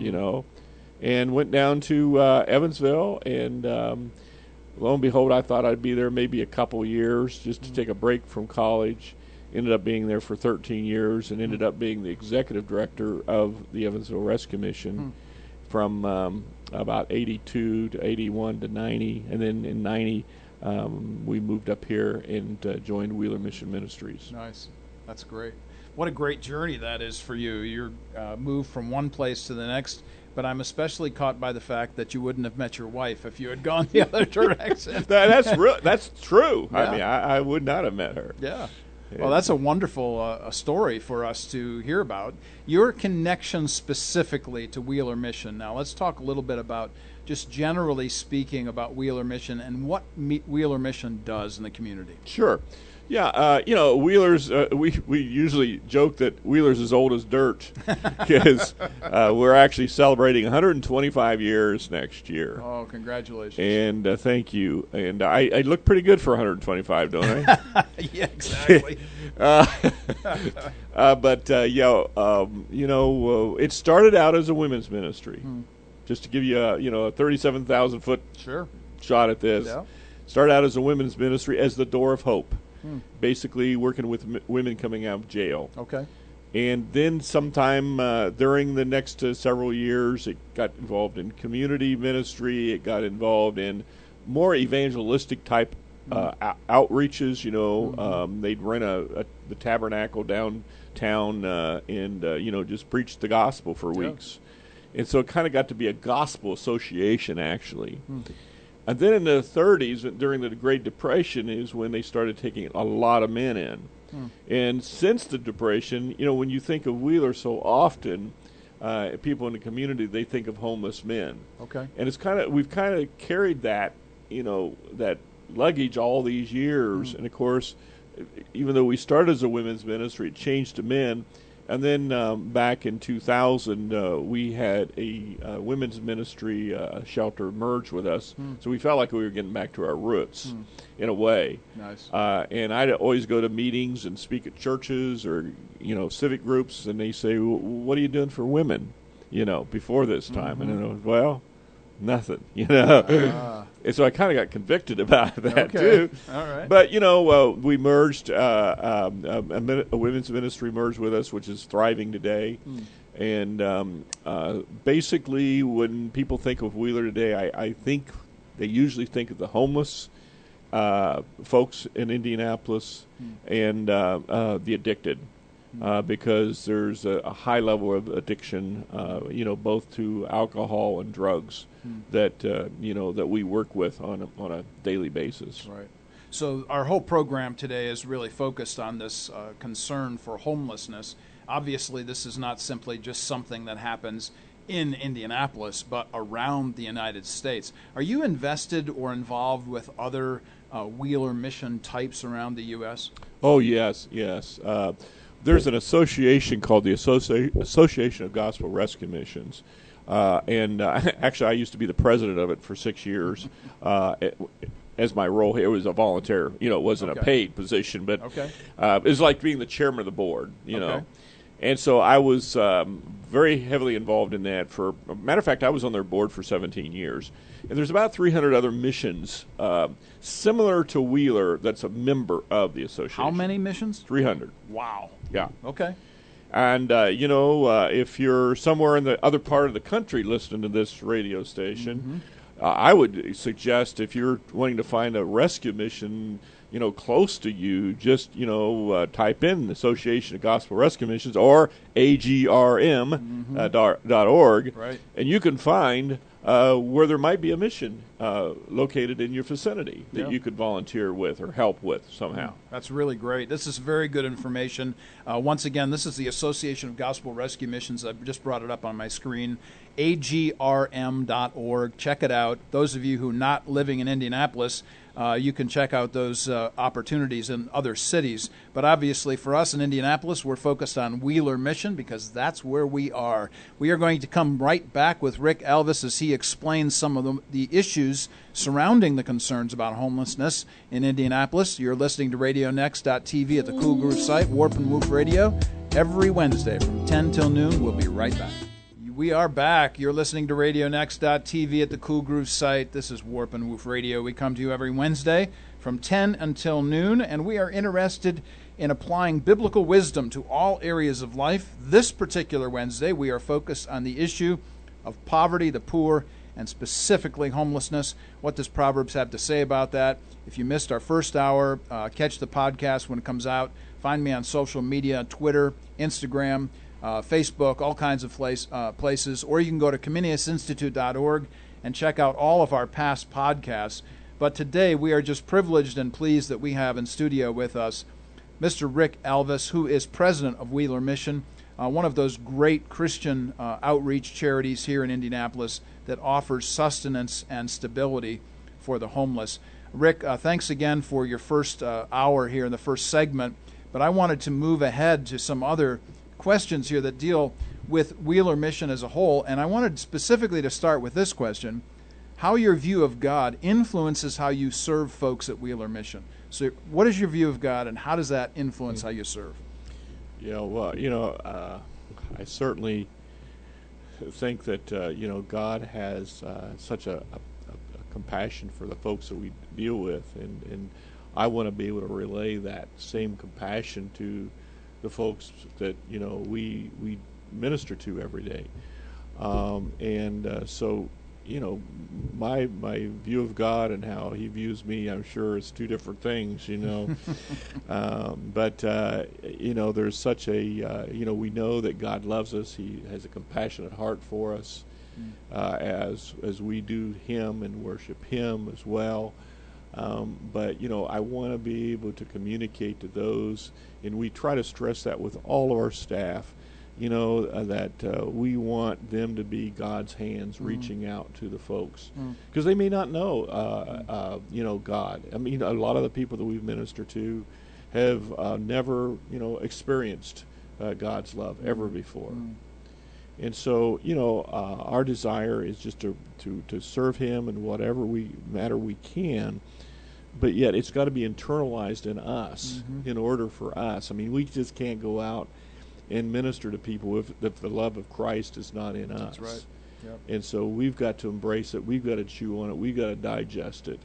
and went down to Evansville, and lo and behold, I thought I'd be there maybe a couple years just to take a break from college. Ended up being there for 13 years and ended up being the executive director of the Evansville Rescue Mission from about 82 to 81 to 90. And then in 90, we moved up here and joined Wheeler Mission Ministries.
Nice. That's great. What a great journey that is for you. You're moved from one place to the next, but I'm especially caught by the fact that you wouldn't have met your wife if you had gone the other direction.
That's true.
Yeah.
I mean, I would not have met her.
Yeah. Well, that's a wonderful story for us to hear about. Your connection specifically to Wheeler Mission. Now, let's talk a little bit about, just generally speaking, about Wheeler Mission and what Wheeler Mission does in the community.
Sure. Yeah, Wheeler's, we usually joke that Wheeler's as old as dirt because we're actually celebrating 125 years next year.
Oh, congratulations.
And thank you. And I look pretty good for 125, don't I?
Yeah, exactly.
It started out as a women's ministry. Just to give you a 37,000-foot
Sure.
shot at this.
Yeah.
Started out as a women's ministry as the Door of Hope. Basically working with women coming out of jail.
Okay.
And then sometime during the next several years, it got involved in community ministry. It got involved in more evangelistic type outreaches. They'd rent the tabernacle downtown and just preach the gospel for weeks. And so it kind of got to be a gospel association, actually. And then in the 30s, during the Great Depression, is when they started taking a lot of men in. And since the Depression, when you think of Wheeler so often, people in the community, they think of homeless men.
Okay.
And we've kind of carried that, that luggage all these years. And of course, even though we started as a women's ministry, it changed to men. And then back in 2000, we had a women's ministry shelter merge with us. So we felt like we were getting back to our roots in a way.
Nice.
And I'd always go to meetings and speak at churches or, civic groups, and they say, what are you doing for women, before this time? And I was, well, nothing, And so I kind of got convicted about that, too.
All right.
But, we merged, a women's ministry merged with us, which is thriving today. And basically, when people think of Wheeler today, I think they usually think of the homeless folks in Indianapolis and the addicted. Because there's a high level of addiction, both to alcohol and drugs that that we work with on a daily basis.
Right. So our whole program today is really focused on this concern for homelessness. Obviously, this is not simply just something that happens in Indianapolis, but around the United States. Are you invested or involved with other Wheeler Mission types around the U.S.?
Oh, yes. There's an association called the Association of Gospel Rescue Missions. Actually, I used to be the president of it for 6 years as my role here. It was a volunteer. It wasn't a paid position, but it was like being the chairman of the board, know. And so I was very heavily involved in that. For a matter of fact, I was on their board for 17 years. And there's about 300 other missions similar to Wheeler that's a member of the association.
How many missions?
300.
Wow.
Yeah.
Okay.
And, if you're somewhere in the other part of the country listening to this radio station, I would suggest if you're wanting to find a rescue mission, close to you, just, type in the Association of Gospel Rescue Missions or agrm.org,
right.
And you can find where there might be a mission located in your vicinity that you could volunteer with or help with somehow.
That's really great. This is very good information. Once again, this is the Association of Gospel Rescue Missions. I've just brought it up on my screen, agrm.org. Check it out. Those of you who are not living in Indianapolis, you can check out those opportunities in other cities. But obviously for us in Indianapolis, we're focused on Wheeler Mission because that's where we are. We are going to come right back with Rick Alvis as he explains some of the issues surrounding the concerns about homelessness in Indianapolis. You're listening to RadioNext.tv at the Cool Groove site, Warp and Woof Radio, every Wednesday from 10 till noon. We'll be right back. We are back. You're listening to RadioNext.tv at the Cool Groove site. This is Warp and Woof Radio. We come to you every Wednesday from 10 until noon, and we are interested in applying biblical wisdom to all areas of life. This particular Wednesday, we are focused on the issue of poverty, the poor, and specifically homelessness. What does Proverbs have to say about that? If you missed our first hour, catch the podcast when it comes out. Find me on social media, Twitter, Instagram, Facebook, all kinds of places, or you can go to ComeniusInstitute.org and check out all of our past podcasts. But today we are just privileged and pleased that we have in studio with us Mr. Rick Alvis, who is president of Wheeler Mission, one of those great Christian outreach charities here in Indianapolis that offers sustenance and stability for the homeless. Rick, thanks again for your first hour here in the first segment, but I wanted to move ahead to some other questions here that deal with Wheeler Mission as a whole, and I wanted specifically to start with this question: how your view of God influences how you serve folks at Wheeler Mission. So what is your view of God, and how does that influence how you serve?
Yeah, well, I certainly think that, God has such a compassion for the folks that we deal with, and I want to be able to relay that same compassion to the folks that, we minister to every day. So my view of God and how he views me, I'm sure it's two different things, but there's such a, we know that God loves us. He has a compassionate heart for us, as we do him and worship him as well. But I want to be able to communicate to those, and we try to stress that with all of our staff, that we want them to be God's hands reaching out to the folks, because they may not know, God. I mean, a lot of the people that we've ministered to have never, experienced God's love ever before. And so, our desire is just to serve him in whatever matter we can, but yet it's got to be internalized in us in order for us. I mean, we just can't go out and minister to people if the love of Christ is not in us.
That's right. Yep.
And so we've got to embrace it. We've got to chew on it. We've got to digest it.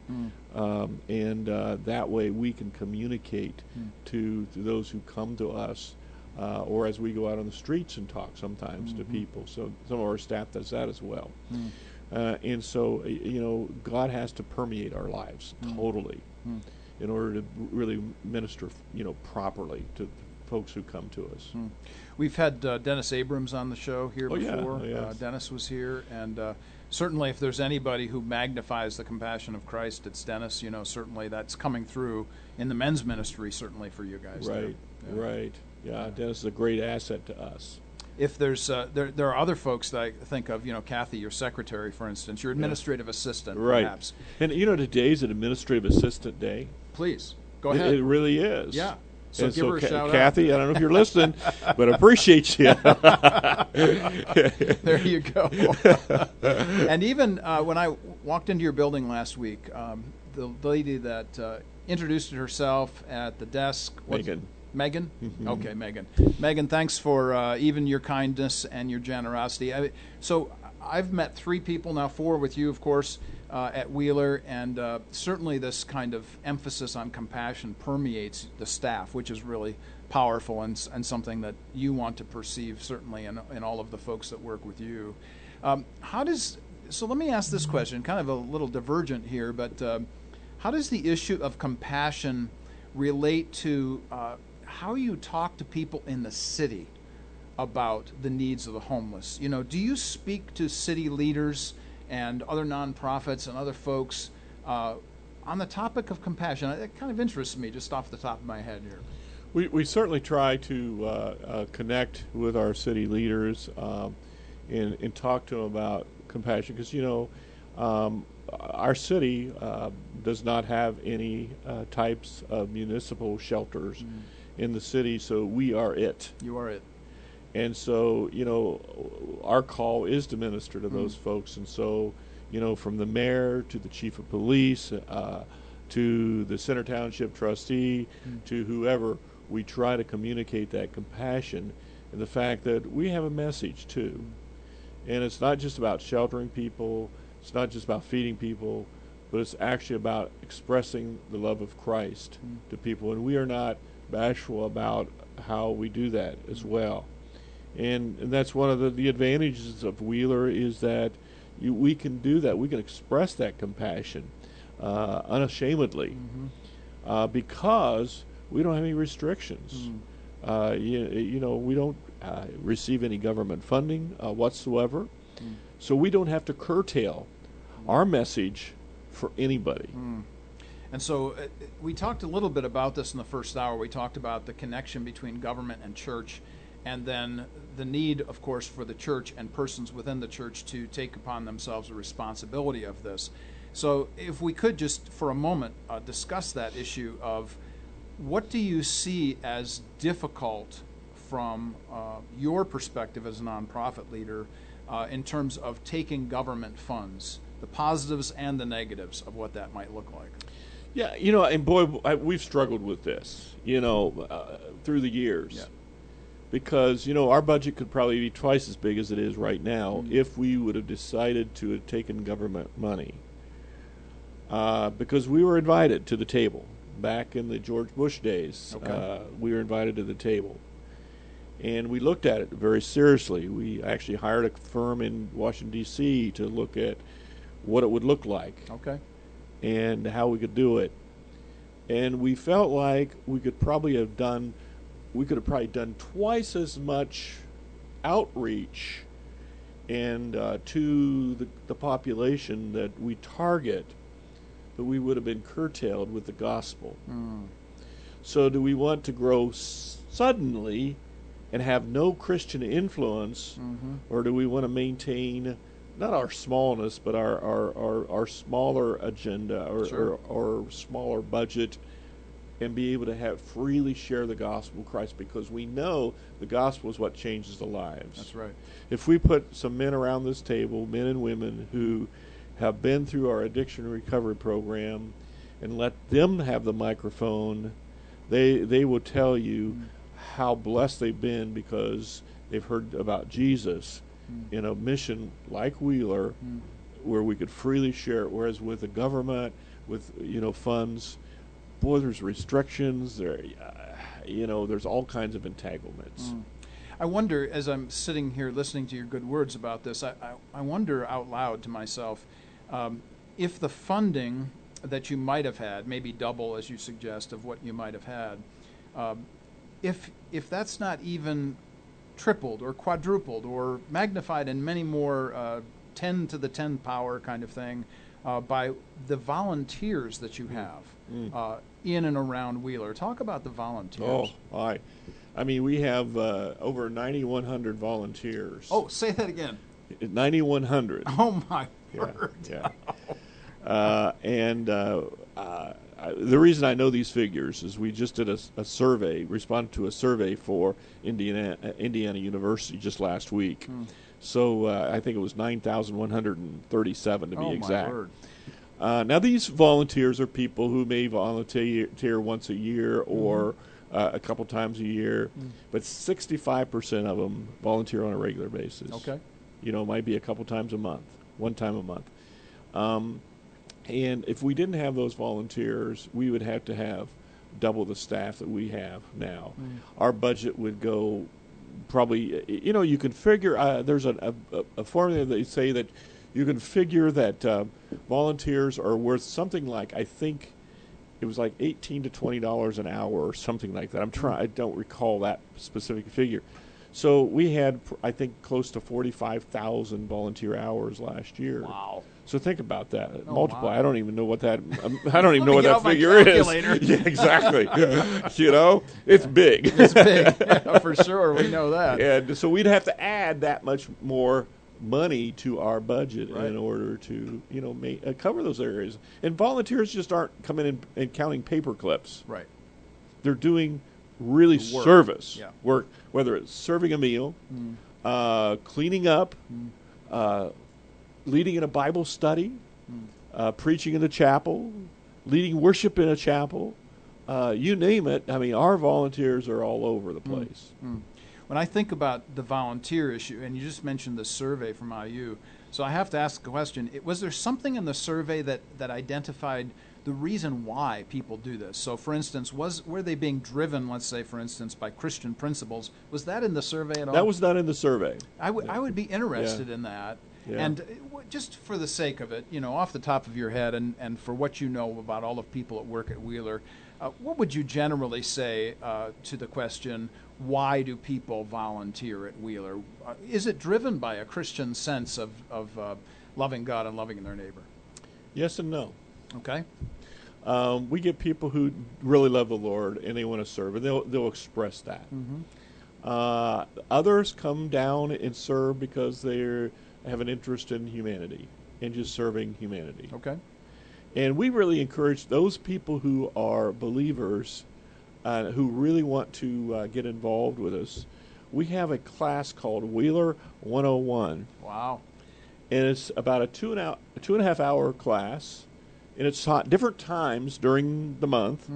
And that way we can communicate to those who come to us, or as we go out on the streets and talk sometimes to people. So some of our staff does that as well. And so, God has to permeate our lives totally in order to really minister, properly to folks who come to us.
We've had Dennis Abrams on the show here before.
Yeah. Oh, yes.
Dennis was here, and certainly if there's anybody who magnifies the compassion of Christ, it's Dennis. Certainly that's coming through in the men's ministry, certainly for you guys.
Right,
too.
Yeah, Dennis is a great asset to us.
If there's there are other folks that I think of, Kathy, your secretary, for instance, your administrative assistant, perhaps.
And today's an administrative assistant day.
Please go ahead.
It really is.
Yeah. So give her a shout
Kathy, I don't know if you're listening, but I appreciate you.
There you go. And even when I walked into your building last week, the lady that introduced herself at the desk, Megan? Okay, Megan. Megan, thanks for even your kindness and your generosity. So I've met 3 people, now 4 with you, of course, at Wheeler, and certainly this kind of emphasis on compassion permeates the staff, which is really powerful and something that you want to perceive, certainly, in all of the folks that work with you. So let me ask this question, kind of a little divergent here, but how does the issue of compassion relate to how you talk to people in the city about the needs of the homeless? Do you speak to city leaders and other nonprofits and other folks on the topic of compassion? It kind of interests me just off the top of my head here.
We certainly try to connect with our city leaders and talk to them about compassion, because our city does not have any types of municipal shelters. in the city, so we are it.
You are it.
And so, our call is to minister to those folks. And so, from the mayor to the chief of police, to the Center Township trustee, to whoever, we try to communicate that compassion and the fact that we have a message too. And it's not just about sheltering people, it's not just about feeding people, but it's actually about expressing the love of Christ to people. And we are not bashful about how we do that as well. And that's one of the advantages of Wheeler, is that we can do that. We can express that compassion unashamedly because we don't have any restrictions. We don't receive any government funding whatsoever. So we don't have to curtail our message for anybody.
And so we talked a little bit about this in the first hour. We talked about the connection between government and church, and then the need, of course, for the church and persons within the church to take upon themselves the responsibility of this. So if we could just for a moment discuss that issue of what do you see as difficult from your perspective as a nonprofit leader in terms of taking government funds, the positives and the negatives of what that might look like?
Yeah, and boy, we've struggled with this, through the years. Yeah. Because, our budget could probably be twice as big as it is right now if we would have decided to have taken government money. Because we were invited to the table. Back in the George Bush days, we were invited to the table. And we looked at it very seriously. We actually hired a firm in Washington, D.C. to look at what it would look like. And how we could do it. And we felt like we could have probably done twice as much outreach and to the population that we target, but we would have been curtailed with the gospel. So do we want to grow suddenly and have no Christian influence, or do we want to maintain not our smallness, but our smaller agenda or smaller budget, and be able to freely share the gospel of Christ, because we know the gospel is what changes the lives.
That's right.
If we put some men around this table, men and women who have been through our addiction recovery program, and let them have the microphone, they will tell you how blessed they've been because they've heard about Jesus in a mission like Wheeler, where we could freely share it. Whereas with the government, with funds, boy, there's restrictions. There's all kinds of entanglements.
I wonder, as I'm sitting here listening to your good words about this, I wonder out loud to myself, if the funding that you might have had, maybe double as you suggest of what you might have had, if that's not even tripled or quadrupled or magnified in many more 10 to the 10 power kind of thing by the volunteers that you have in and around Wheeler. Talk about the volunteers.
I mean, we have over 9,100 volunteers.
Oh, say that again.
9,100.
Oh, my word.
Yeah. The reason I know these figures is we just did a survey, responded to a survey for Indiana University just last week. So I think it was 9,137 to be exact.
My word.
Now, these volunteers are people who may volunteer once a year or a couple times a year, but 65% of them volunteer on a regular basis. It might be a couple times a month, one time a month. And if we didn't have those volunteers, we would have to have double the staff that we have now. Our budget would go probably, you can figure, there's a formula that they say that you can figure that volunteers are worth something like, I think it was like $18 to $20 an hour or something like that. I don't recall that specific figure. So we had, I think, close to 45,000 volunteer hours last year.
Wow.
So think about that.
Oh,
multiply.
my.
I don't even know what that. I don't even know what that figure is. Yeah, exactly. It's big.
It's big, yeah, for sure. We know that.
And so we'd have to add that much more money to our budget in order to, cover those areas. And volunteers just aren't coming in and counting paper clips.
Right.
They're doing really
Work.
service
Yeah.
work, whether it's serving a meal, cleaning up, leading in a Bible study, preaching in the chapel, leading worship in a chapel, you name it. I mean, our volunteers are all over the place.
When I think about the volunteer issue, and you just mentioned the survey from IU, so I have to ask the question, was there something in the survey that identified the reason why people do this? So, for instance, were they being driven, let's say, for instance, by Christian principles? Was that in the survey at all?
That was not in the survey.
I would be interested in that.
Yeah.
And just for the sake of it, off the top of your head, and for what you know about all the people that work at Wheeler, what would you generally say to the question, why do people volunteer at Wheeler? Is it driven by a Christian sense of loving God and loving their neighbor?
Yes and no.
Okay.
We get people who really love the Lord and they want to serve, and they'll express that. Others come down and serve because they have an interest in humanity and just serving humanity.
Okay.
And we really encourage those people who are believers, who really want to get involved with us. We have a class called Wheeler 101.
Wow.
And it's about a 2.5 hour class, and it's taught different times during the month.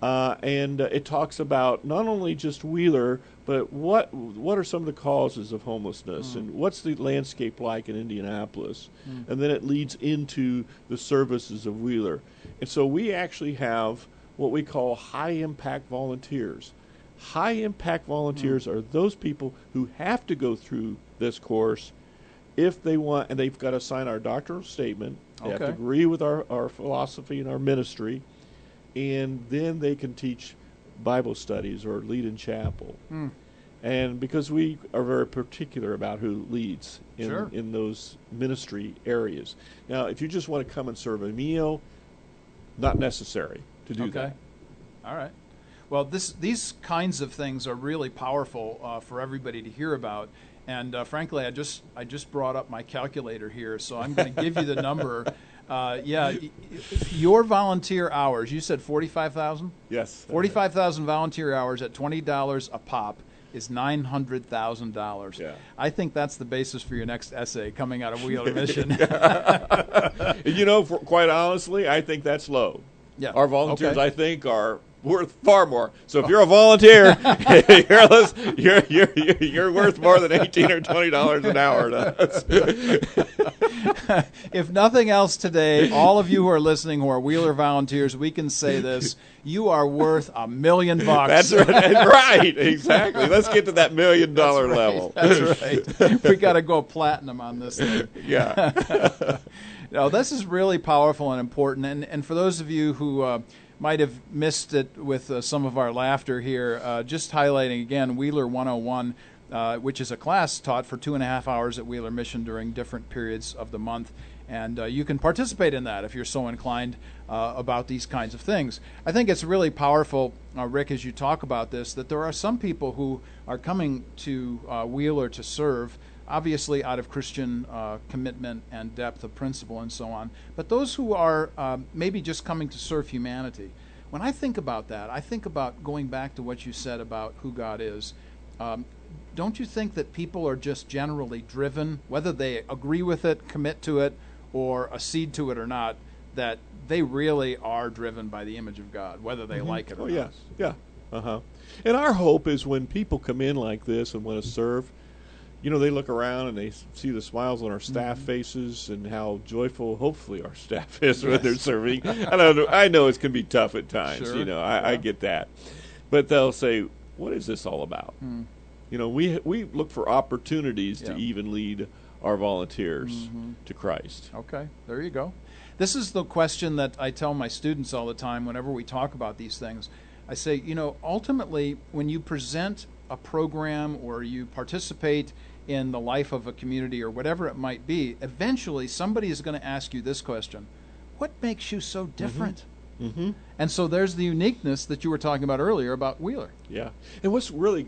And it talks about not only just Wheeler, but what are some of the causes of homelessness, and what's the landscape like in Indianapolis, and then it leads into the services of Wheeler. And so we actually have what we call high-impact volunteers. High-impact volunteers are those people who have to go through this course if they want, and they've got to sign our doctrinal statement. They have to agree with our philosophy and our ministry, and then they can teach Bible studies or lead in chapel. And because we are very particular about who leads in those ministry areas. Now, if you just want to come and serve a meal, not necessary to do that.
All right. Well, these kinds of things are really powerful for everybody to hear about. And frankly, I just brought up my calculator here, so I'm going to give you the number. Your volunteer hours, you said 45,000?
Yes.
45,000 volunteer hours at $20 a pop is $900,000.
Yeah.
I think that's the basis for your next essay coming out of Wheeler Mission.
Quite honestly, I think that's low.
Yeah.
Our volunteers,
Okay.
I think, are worth far more. So if you're a volunteer, you're worth more than $18 or $20 an hour to us.
If nothing else today, all of you who are listening who are Wheeler volunteers, we can say this: you are worth $1 million.
That's right. Exactly. Let's get to that $1 million level.
That's right. We got to go platinum on this thing.
Yeah.
No, this is really powerful and important. And for those of you who might have missed it with some of our laughter here, just highlighting again Wheeler 101, which is a class taught for 2.5 hours at Wheeler Mission during different periods of the month. And you can participate in that if you're so inclined about these kinds of things. I think it's really powerful, Rick, as you talk about this, that there are some people who are coming to Wheeler to serve, obviously out of Christian commitment and depth of principle and so on. But those who are maybe just coming to serve humanity, when I think about that, I think about going back to what you said about who God is. Don't you think that people are just generally driven, whether they agree with it, commit to it, or accede to it or not, that they really are driven by the image of God, whether they like it or not?
Yes. Yeah. And our hope is when people come in like this and want to serve, they look around and they see the smiles on our staff faces and how joyful, hopefully, our staff is when they're serving. I know it can be tough at times.
Sure.
I get that. But they'll say, what is this all about? We look for opportunities to even lead our volunteers to Christ.
Okay, there you go. This is the question that I tell my students all the time whenever we talk about these things. I say, ultimately, when you present a program or you participate in the life of a community or whatever it might be, eventually somebody is going to ask you this question: what makes you so different? And so there's the uniqueness that you were talking about earlier about Wheeler.
Yeah. And what's really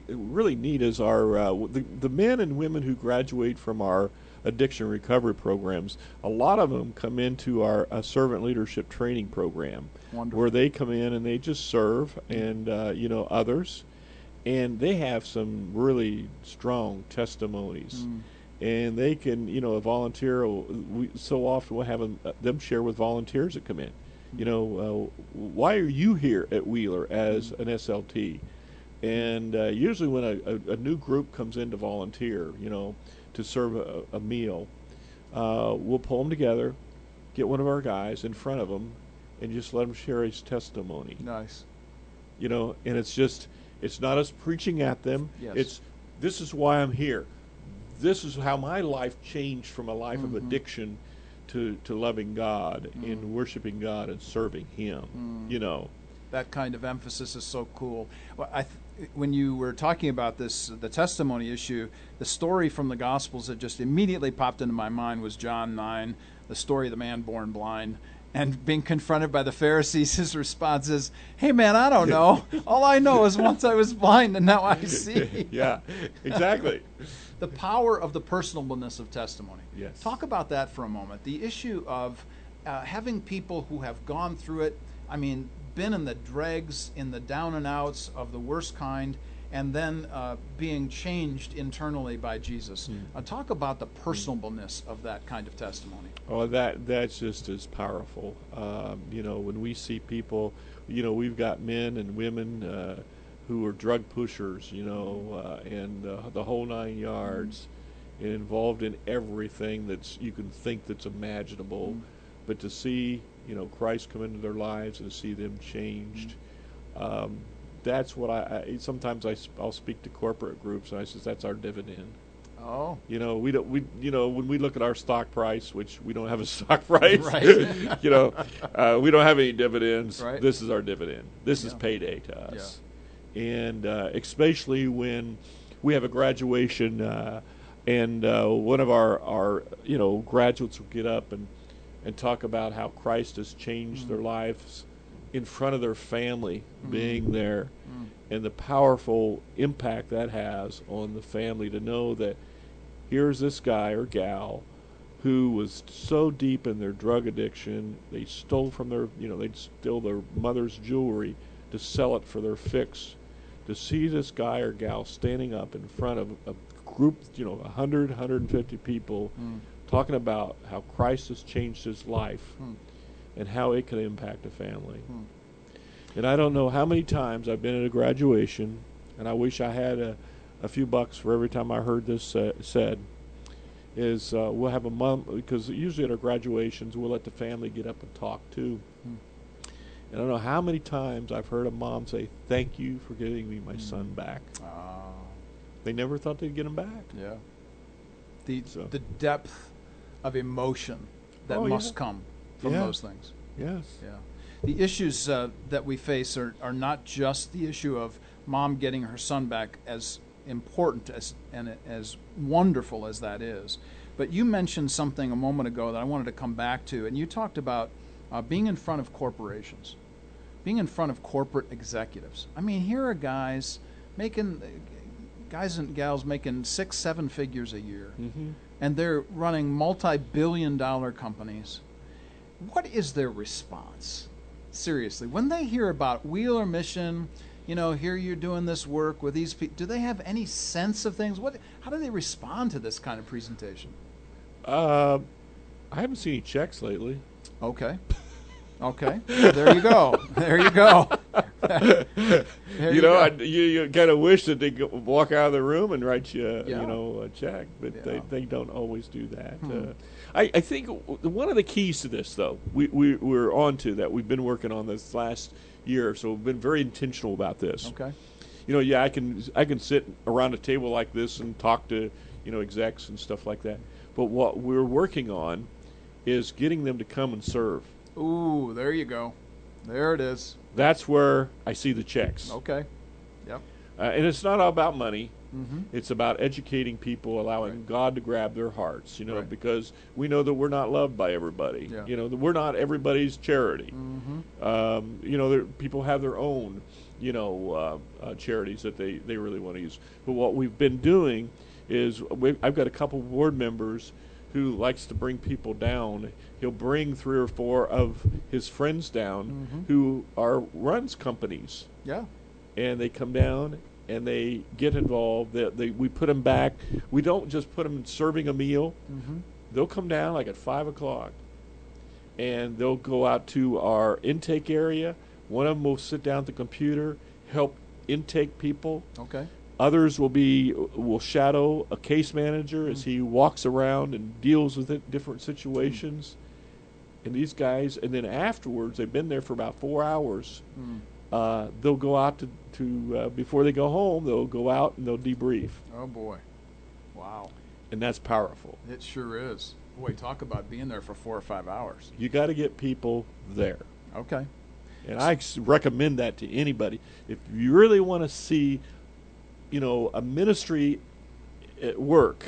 neat is our the men and women who graduate from our addiction recovery programs. A lot of them come into our servant leadership training program,
Wonderful.
where they come in and they just serve and others, and they have some really strong testimonies. And they can, a volunteer. We so often will have them share with volunteers that come in. Why are you here at Wheeler as an SLT? And usually when a new group comes in to volunteer, to serve a meal, we'll pull them together, get one of our guys in front of them, and just let him share his testimony.
Nice.
And it's not us preaching at them.
Yes.
This is why I'm here. This is how my life changed from a life of addiction to loving God and worshiping God and serving Him.
That kind of emphasis is so cool. Well, when you were talking about this, the testimony issue, the story from the Gospels that just immediately popped into my mind was John 9, the story of the man born blind. And being confronted by the Pharisees, his response is, "Hey, man, I don't know. All I know is once I was blind and now I see."
Yeah, exactly.
The power of the personableness of testimony.
Yes.
Talk about that for a moment. The issue of having people who have gone through it, been in the dregs, in the down and outs of the worst kind, and then being changed internally by Jesus. Talk about the personableness of that kind of testimony.
Oh, that's just as powerful. When we see people, we've got men and women who are drug pushers, and the whole 9 yards, and involved in everything you can think that's imaginable. But to see, Christ come into their lives and to see them changed, that's what sometimes I'll speak to corporate groups and I says that's our dividend.
Oh.
We don't. When we look at our stock price, which we don't have a stock price,
Right.
we don't have any dividends.
Right.
This is our dividend. This is payday to us. And especially when we have a graduation, and one of our graduates will get up and talk about how Christ has changed their lives in front of their family, being there, and the powerful impact that has on the family to know that here's this guy or gal who was so deep in their drug addiction, they stole from they'd steal their mother's jewelry to sell it for their fix. To see this guy or gal standing up in front of a group, 100, 150 people, talking about how Christ has changed his life and how it can impact a family. And I don't know how many times I've been at a graduation, and I wish I had a few bucks for every time I heard this said, is we'll have a mom, because usually at our graduations we'll let the family get up and talk too. And I don't know how many times I've heard a mom say, "Thank you for giving me my son back." They never thought they'd get him back.
Yeah. The depth of emotion that must come from those things.
Yes.
Yeah. The issues that we face are not just the issue of mom getting her son back, as important and as wonderful as that is. But you mentioned something a moment ago that I wanted to come back to, and you talked about being in front of corporations, being in front of corporate executives. Here are guys and gals making 6-7 figures a year, and they're running multi-billion-dollar companies. What is their response? Seriously, when they hear about Wheeler Mission, here you're doing this work with these people, do they have any sense of things? How do they respond to this kind of presentation?
I haven't seen any checks lately.
Okay. There you go.
You kind of wish that they walk out of the room and write you, a check, but they don't always do that. I think one of the keys to this, though, we're on to that. We've been working on this last year, so we've been very intentional about this.
Okay.
I can sit around a table like this and talk to execs and stuff like that. But what we're working on is getting them to come and serve.
Ooh, there you go. There it is.
That's where I see the checks.
Okay. Yep.
And it's not all about money. It's about educating people, allowing God to grab their hearts, because we know that we're not loved by everybody.
Yeah.
That we're not everybody's charity. People have their own, charities that they really want to use. But what we've been doing is I've got a couple of board members who likes to bring people down. He'll bring 3 or 4 of his friends down who runs companies.
Yeah.
And they come down and they get involved. We put them back. We don't just put them serving a meal. They'll come down like at 5 o'clock, and they'll go out to our intake area. One of them will sit down at the computer, help intake people.
Okay.
Others will shadow a case manager as he walks around and deals with different situations. And these guys, and then afterwards, they've been there for about 4 hours. They'll go out to before they go home, they'll go out and they'll debrief.
Oh, boy. Wow.
And that's powerful.
It sure is. Boy, talk about being there for 4 or 5 hours.
You got to get people there.
Okay.
And I recommend that to anybody. If you really want to see, a ministry at work,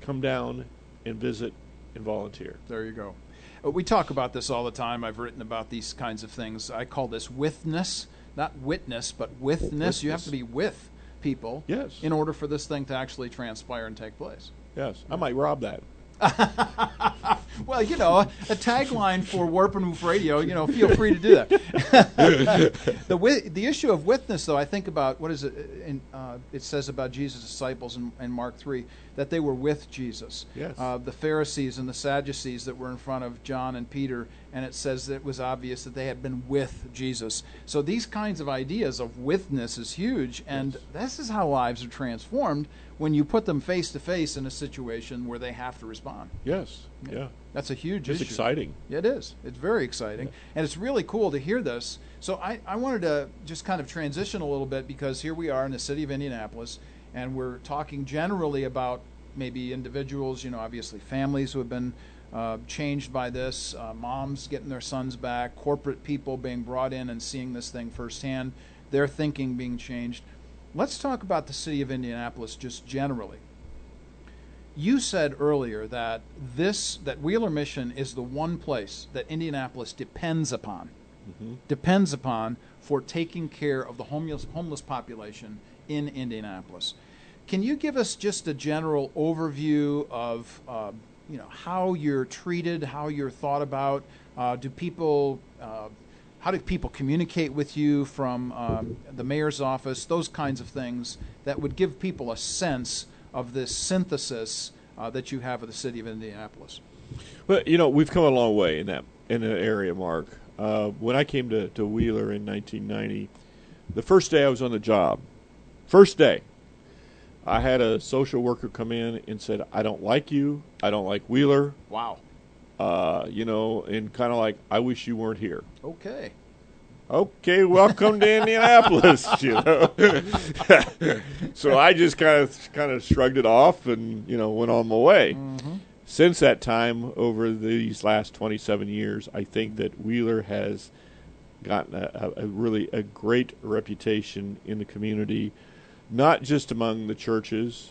come down and visit and volunteer.
There you go. We talk about this all the time. I've written about these kinds of things. I call this withness, not witness, but withness. You have to be with people in order for this thing to actually transpire and take place.
Yes. I might rob that.
Well, a tagline for Warp and Woof Radio, feel free to do that. The issue of witness, though, I think about, what is it? It says about Jesus' disciples in Mark 3, that they were with Jesus.
Yes.
The Pharisees and the Sadducees that were in front of John and Peter, and it says that it was obvious that they had been with Jesus. So these kinds of ideas of witness is huge, and this is how lives are transformed when you put them face to face in a situation where they have to respond.
Yes. Yeah.
That's a huge issue.
It's exciting.
It is. It's very exciting. And it's really cool to hear this. So I wanted to just kind of transition a little bit, because here we are in the city of Indianapolis, and we're talking generally about maybe individuals, obviously families who have been changed by this, moms getting their sons back, corporate people being brought in and seeing this thing firsthand, their thinking being changed. Let's talk about the city of Indianapolis just generally. You said earlier that Wheeler Mission is the one place that Indianapolis depends upon for taking care of the homeless population in Indianapolis. Can you give us just a general overview of how you're treated, how you're thought about? How do people communicate with you from the mayor's office? Those kinds of things that would give people a sense of this synthesis that you have of the city of Indianapolis.
Well, we've come a long way in that area, Mark. When I came to Wheeler in 1990, the first day I was on the job, I had a social worker come in and said, "I don't like you. I don't like Wheeler."
Wow.
And kind of like, "I wish you weren't here."
Okay,
welcome to Indianapolis, So I just kind of shrugged it off and, went on my way. Since that time, over these last 27 years, I think that Wheeler has gotten a really great reputation in the community, not just among the churches,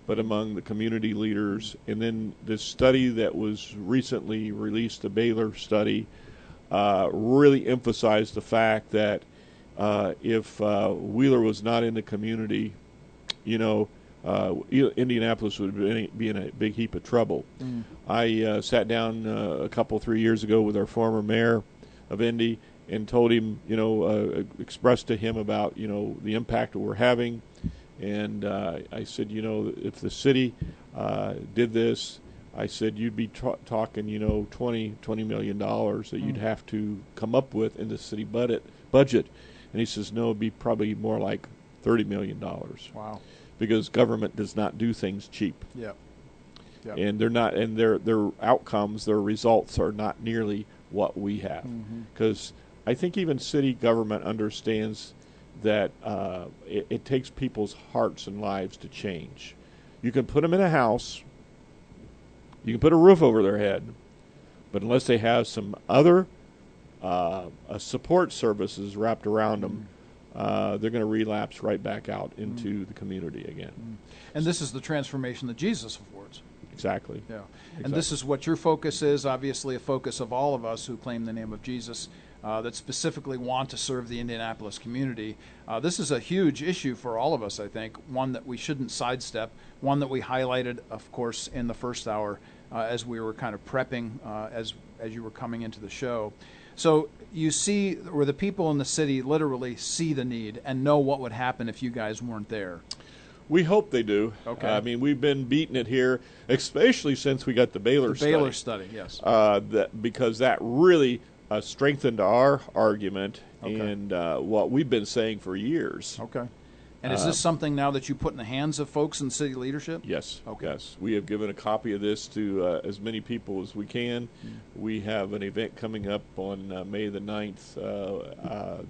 but among the community leaders. And then this study that was recently released, the Baylor study, really emphasized the fact that if Wheeler was not in the community, Indianapolis would be in a big heap of trouble. I sat down a couple, 3 years ago with our former mayor of Indy and told him, expressed to him about, the impact that we're having. And I said, if the city did this, I said, you'd be talking, $20 million that you'd have to come up with in the city budget. And he says, no, it'd be probably more like $30 million.
Wow.
Because government does not do things cheap.
Yep.
And they're not, and their outcomes, their results are not nearly what we have. Because I think even city government understands that it takes people's hearts and lives to change. You can put them in a house, you can put a roof over their head, but unless they have some other support services wrapped around them, they're going to relapse right back out into the community again.
And this is the transformation that Jesus affords.
Exactly.
Yeah. And this is what your focus is, obviously a focus of all of us who claim the name of Jesus. that specifically want to serve the Indianapolis community. This is a huge issue for all of us, I think, one that we shouldn't sidestep, one that we highlighted, of course, in the first hour as we were kind of prepping as you were coming into the show. So you see where the people in the city literally see the need and know what would happen if you guys weren't there.
We hope they do.
Okay.
I mean, we've been beating it here, especially since we got the Baylor study.
Baylor study, yes.
Because that really strengthened our argument
Okay.
and what we've been saying for years.
Okay. And is this something now that you put in the hands of folks in city leadership?
Yes.
Okay.
Yes. We have given a copy of this to as many people as we can. We have an event coming up on May the 9th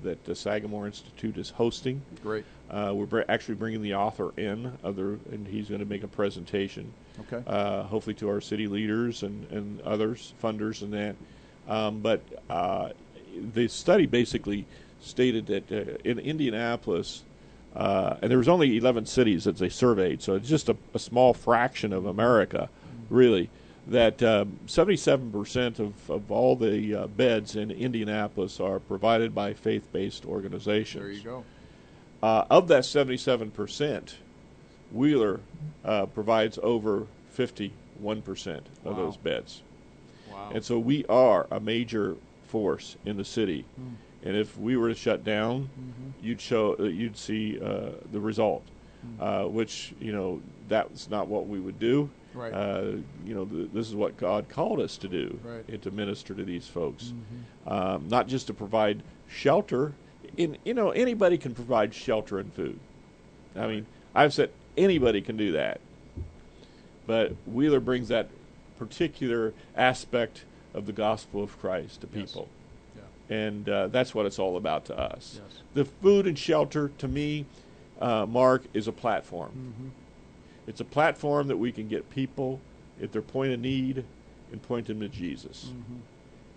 that the Sagamore Institute is hosting.
Great.
We're actually bringing the author in, and he's going to make a presentation.
Okay.
Hopefully to our city leaders and others, funders and that. But the study basically stated that in Indianapolis, and there was only 11 cities that they surveyed, so it's just a small fraction of America, really, that 77% of all the beds in Indianapolis are provided by faith-based organizations.
There you go.
Of that 77%, Wheeler provides over 51% of those beds.
Wow.
And so we are a major force in the city. And if we were to shut down, you'd see the result, which that's not what we would do.
Right.
This is what God called us to do,
Right.
and to minister to these folks, not just to provide shelter. Anybody can provide shelter and food. I mean, I've said anybody can do that, but Wheeler brings that particular aspect of the gospel of Christ to people. And that's what it's all about to us.
Yes.
The food and shelter, to me, Mark, is a platform. It's a platform that we can get people at their point of need and point them to Jesus.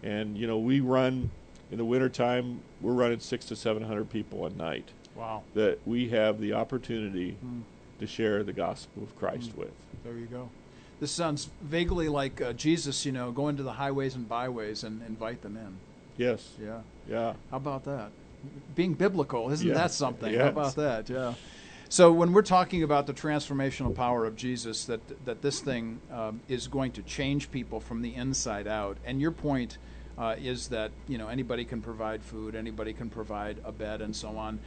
And, we run, in the wintertime, we're running 600 to 700 people a night.
Wow.
That we have the opportunity to share the gospel of Christ with.
There you go. This sounds vaguely like Jesus, go into the highways and byways and invite them in.
Yes.
Yeah.
Yeah.
How about that? Being biblical, isn't
Yeah.
that something?
Yes.
How about that? Yeah. So when we're talking about the transformational power of Jesus, that this thing is going to change people from the inside out, and your point is that anybody can provide food, anybody can provide a bed, and so on.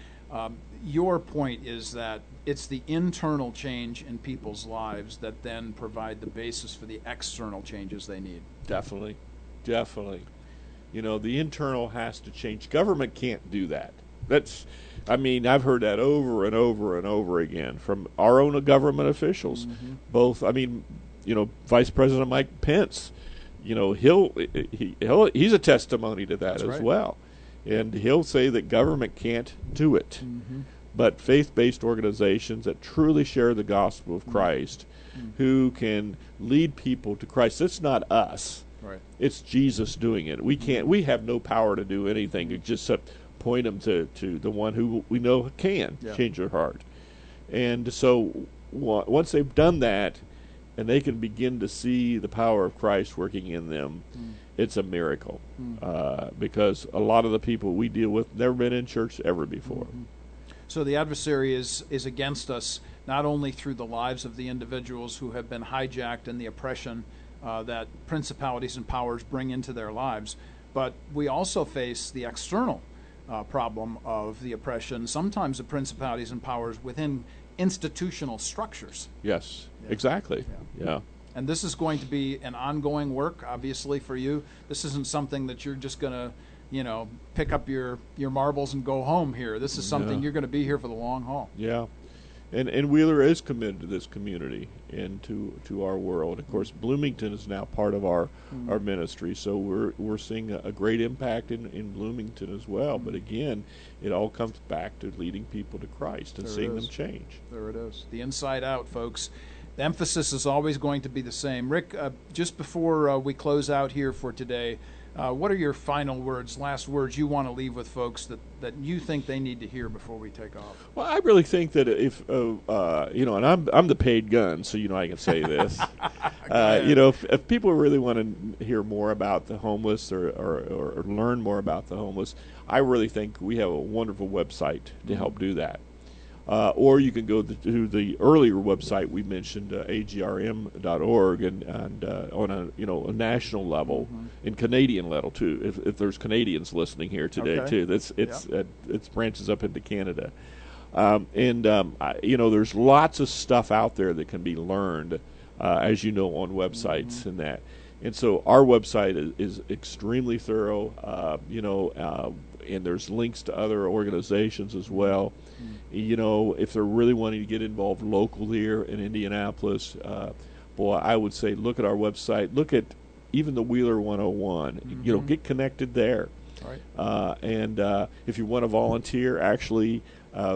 Your point is that it's the internal change in people's lives that then provide the basis for the external changes they need.
Definitely. The internal has to change. Government can't do that. I've heard that over and over and over again from our own government officials. Both, Vice President Mike Pence, he's a testimony to that.
That's
as
right.
well. And he'll say that government can't do it. But faith-based organizations that truly share the gospel of Christ, who can lead people to Christ. It's not us.
Right.
It's Jesus doing it. We have no power to do anything except point them to the one who we know can change their heart. And so once they've done that, and they can begin to see the power of Christ working in them, it's a miracle. Because a lot of the people we deal with never been in church ever before.
So the adversary is against us not only through the lives of the individuals who have been hijacked in the oppression that principalities and powers bring into their lives, but we also face the external problem of the oppression, sometimes the principalities and powers within institutional structures.
Yes, exactly. Yeah.
And this is going to be an ongoing work, obviously, for you. This isn't something that you're just going to, pick up your marbles and go home here. This is something you're going to be here for the long haul.
Yeah. And Wheeler is committed to this community and to our world. Of course, Bloomington is now part of our ministry, so we're seeing a great impact in Bloomington as well. But again, it all comes back to leading people to Christ and seeing them change.
There it is. The inside out, folks. The emphasis is always going to be the same. Rick, just before we close out here for today, What are your final words, last words you want to leave with folks that you think they need to hear before we take off?
Well, I really think that if and I'm the paid gun, so I can say this. If people really want to hear more about the homeless or learn more about the homeless, I really think we have a wonderful website to help do that. Or you can go to the earlier website we mentioned, agrm.org, and on a national level, and Canadian level too. If there's Canadians listening here today too, it branches up into Canada, there's lots of stuff out there that can be learned, as you know, on websites and that. And so our website is extremely thorough, and there's links to other organizations as well. If they're really wanting to get involved locally here in Indianapolis, I would say look at our website. Look at even the Wheeler 101. Get connected there.
Right.
And if you want to volunteer, actually,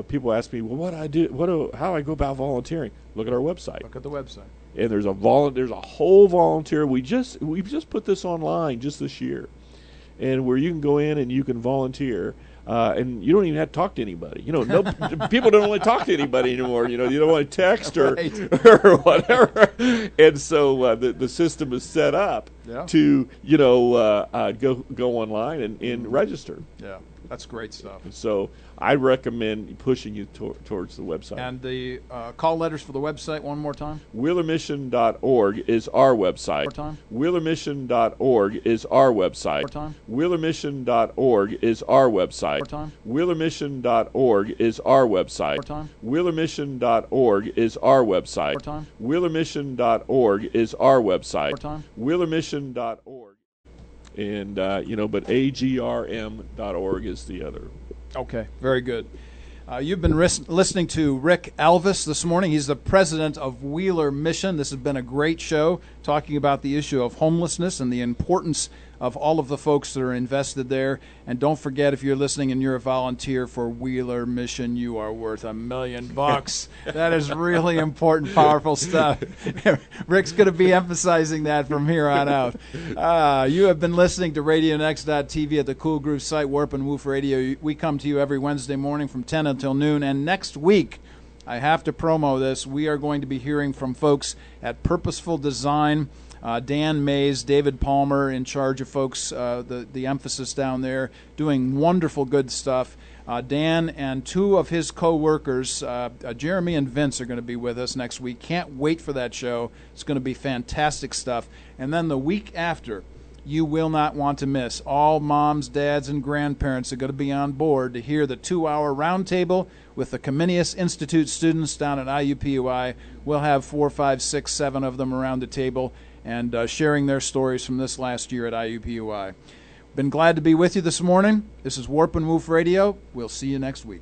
people ask me, well, how do I go about volunteering? Look at our website.
Look at the website.
And there's a whole volunteer. We've just put this online just this year, and where you can go in and you can volunteer. And you don't even have to talk to anybody. People don't want to talk to anybody anymore. You don't want to text or whatever. And so the system is set up to go online and register.
Yeah, that's great stuff.
So I recommend pushing you towards the website.
And the call letters for the website one more time.
WheelerMission.org is our website.
More time.
WheelerMission.org is our website.
More time.
WheelerMission.org is our website.
More time.
WheelerMission.org is our website.
More time.
WheelerMission.org is our website.
More time.
WheelerMission.org is our website.
More time.
WheelerMission.org. And, but agrm.org is the other.
Okay, very good. You've been listening to Rick Alvis this morning. He's the president of Wheeler Mission. This has been a great show talking about the issue of homelessness and the importance of all of the folks that are invested there. And don't forget, if you're listening and you're a volunteer for Wheeler Mission, you are worth $1 million. That is really important, powerful stuff. Rick's going to be emphasizing that from here on out. You have been listening to RadioNext.tv at the Cool Groove site, Warp and Woof Radio. We come to you every Wednesday morning from 10 until noon. And next week, I have to promo this, we are going to be hearing from folks at Purposeful Design. Dan Mays, David Palmer in charge of folks, the emphasis down there, doing wonderful good stuff. Dan and two of his co-workers, Jeremy and Vince, are going to be with us next week. Can't wait for that show. It's going to be fantastic stuff. And then the week after, you will not want to miss. All moms, dads, and grandparents are going to be on board to hear the 2-hour roundtable with the Comenius Institute students down at IUPUI. We'll have 4, 5, 6, 7 of them around the table and sharing their stories from this last year at IUPUI. Been glad to be with you this morning. This is Warp and Woof Radio. We'll see you next week.